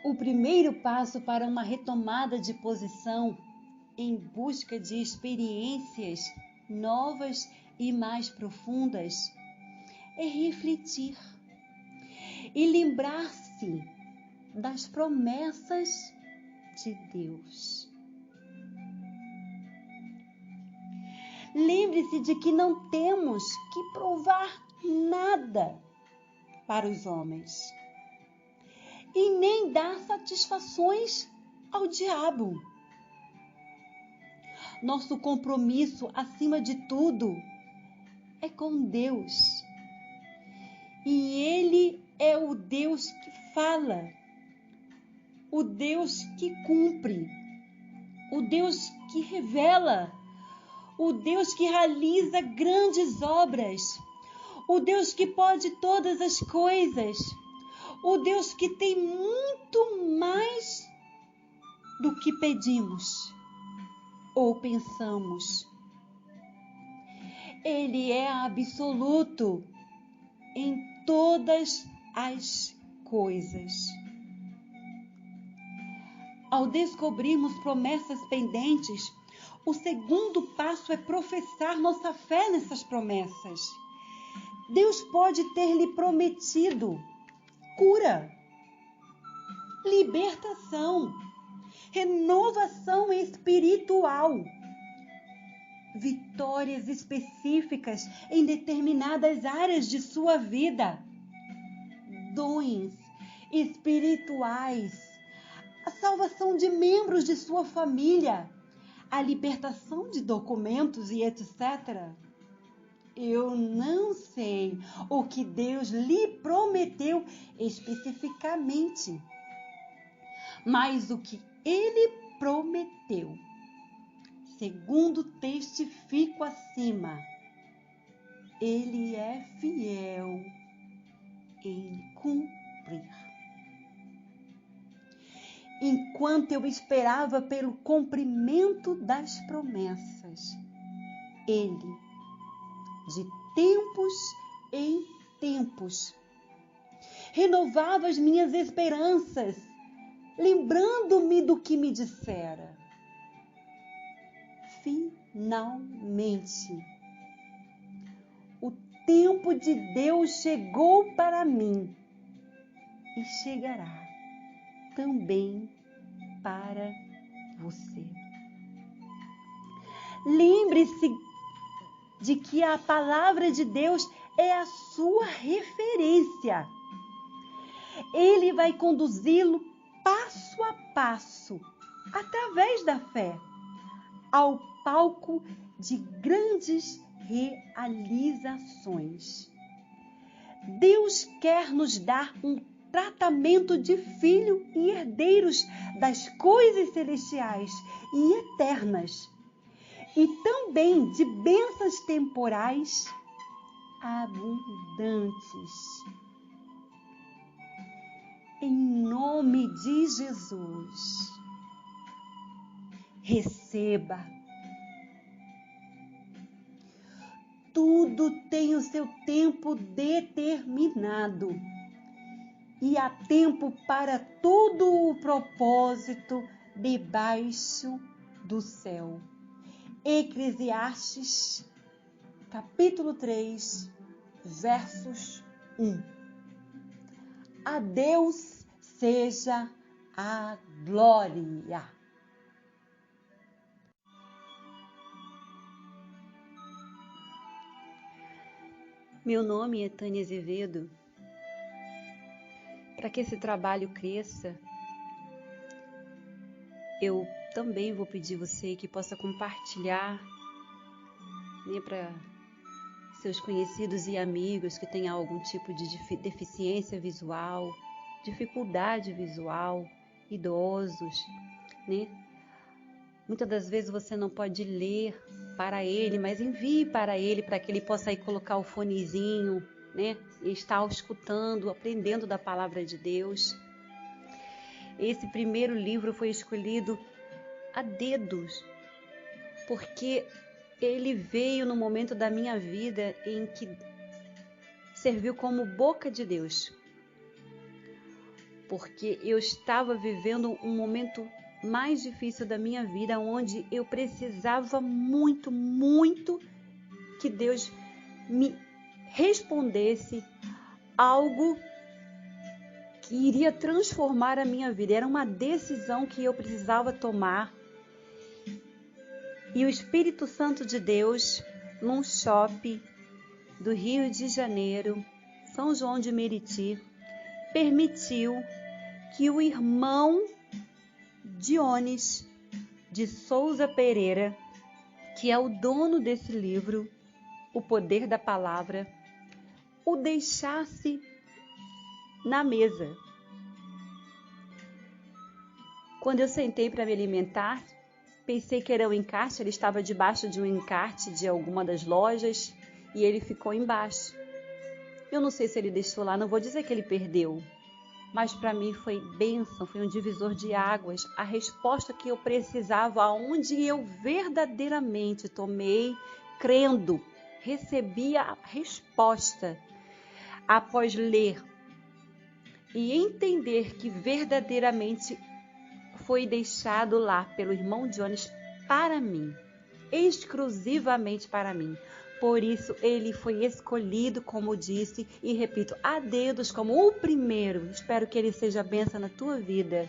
A: O primeiro passo para uma retomada de posição em busca de experiências novas e mais profundas é refletir e lembrar-se das promessas de Deus. Lembre-se de que não temos que provar nada para os homens e nem dar satisfações ao diabo. Nosso compromisso, acima de tudo, é com Deus. E Ele é o Deus que fala, o Deus que cumpre, o Deus que revela, o Deus que realiza grandes obras, o Deus que pode todas as coisas, o Deus que tem muito mais do que pedimos ou pensamos. Ele é absoluto em todas as coisas. Ao descobrirmos promessas pendentes, o segundo passo é professar nossa fé nessas promessas. Deus pode ter lhe prometido cura, libertação, renovação espiritual, vitórias específicas em determinadas áreas de sua vida, dons espirituais, a salvação de membros de sua família, a libertação de documentos e etc. Eu não sei o que Deus lhe prometeu especificamente, mas o que Ele prometeu, segundo testifico acima, Ele é fiel em cumprir. Enquanto eu esperava pelo cumprimento das promessas, Ele, de tempos em tempos, renovava as minhas esperanças, lembrando-me do que me dissera. Finalmente, o tempo de Deus chegou para mim e chegará também para você. Lembre-se de que a palavra de Deus é a sua referência. Ele vai conduzi-lo passo a passo, através da fé, ao palco de grandes realizações. Deus quer nos dar um tratamento de filho e herdeiros das coisas celestiais e eternas, e também de bênçãos temporais abundantes. Em nome de Jesus, receba. Tudo tem o seu tempo determinado e há tempo para todo o propósito debaixo do céu. Eclesiastes, capítulo 3, versos 1. A Deus seja a glória. Meu nome é Tânia Azevedo. Para que esse trabalho cresça, eu também vou pedir você que possa compartilhar, né, para seus conhecidos e amigos que tenham algum tipo de deficiência visual, dificuldade visual, idosos, né? Muitas das vezes você não pode ler para ele, mas envie para ele, para que ele possa aí colocar o fonezinho, né? E estar escutando, aprendendo da palavra de Deus. Esse primeiro livro foi escolhido a dedos, porque ele veio no momento da minha vida em que serviu como boca de Deus. Porque eu estava vivendo um momento mais difícil da minha vida, onde eu precisava muito, muito que Deus me respondesse algo que iria transformar a minha vida. Era uma decisão que eu precisava tomar. E o Espírito Santo de Deus, num shopping do Rio de Janeiro, São João de Meriti, permitiu que o irmão Dionis de Souza Pereira, que é o dono desse livro, O Poder da Palavra, o deixasse na mesa. Quando eu sentei para me alimentar, pensei que era um encarte, ele estava debaixo de um encarte de alguma das lojas e ele ficou embaixo. Eu não sei se ele deixou lá, não vou dizer que ele perdeu, mas para mim foi bênção, foi um divisor de águas, a resposta que eu precisava, aonde eu verdadeiramente tomei, crendo, recebi a resposta após ler e entender que verdadeiramente foi deixado lá pelo irmão Dionis para mim, exclusivamente para mim. Por isso, ele foi escolhido, como disse, e repito, a dedos como o primeiro. Espero que ele seja bênção na tua vida.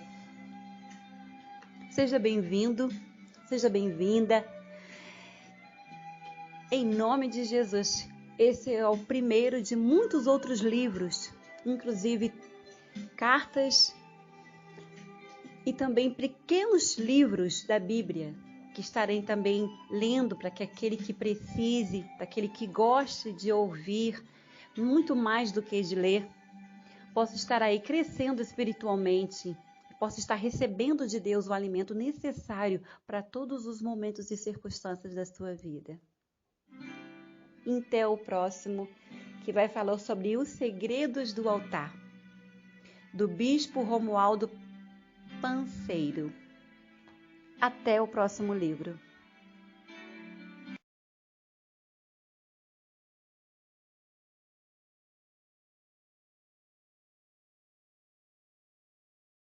A: Seja bem-vindo, seja bem-vinda. Em nome de Jesus, esse é o primeiro de muitos outros livros, inclusive cartas e também pequenos livros da Bíblia, que estarei também lendo para que aquele que precise, para aquele que goste de ouvir, muito mais do que de ler, possa estar aí crescendo espiritualmente, possa estar recebendo de Deus o alimento necessário para todos os momentos e circunstâncias da sua vida. Até o próximo, que vai falar sobre os segredos do altar, do Bispo Romualdo Panseiro. Até o próximo livro.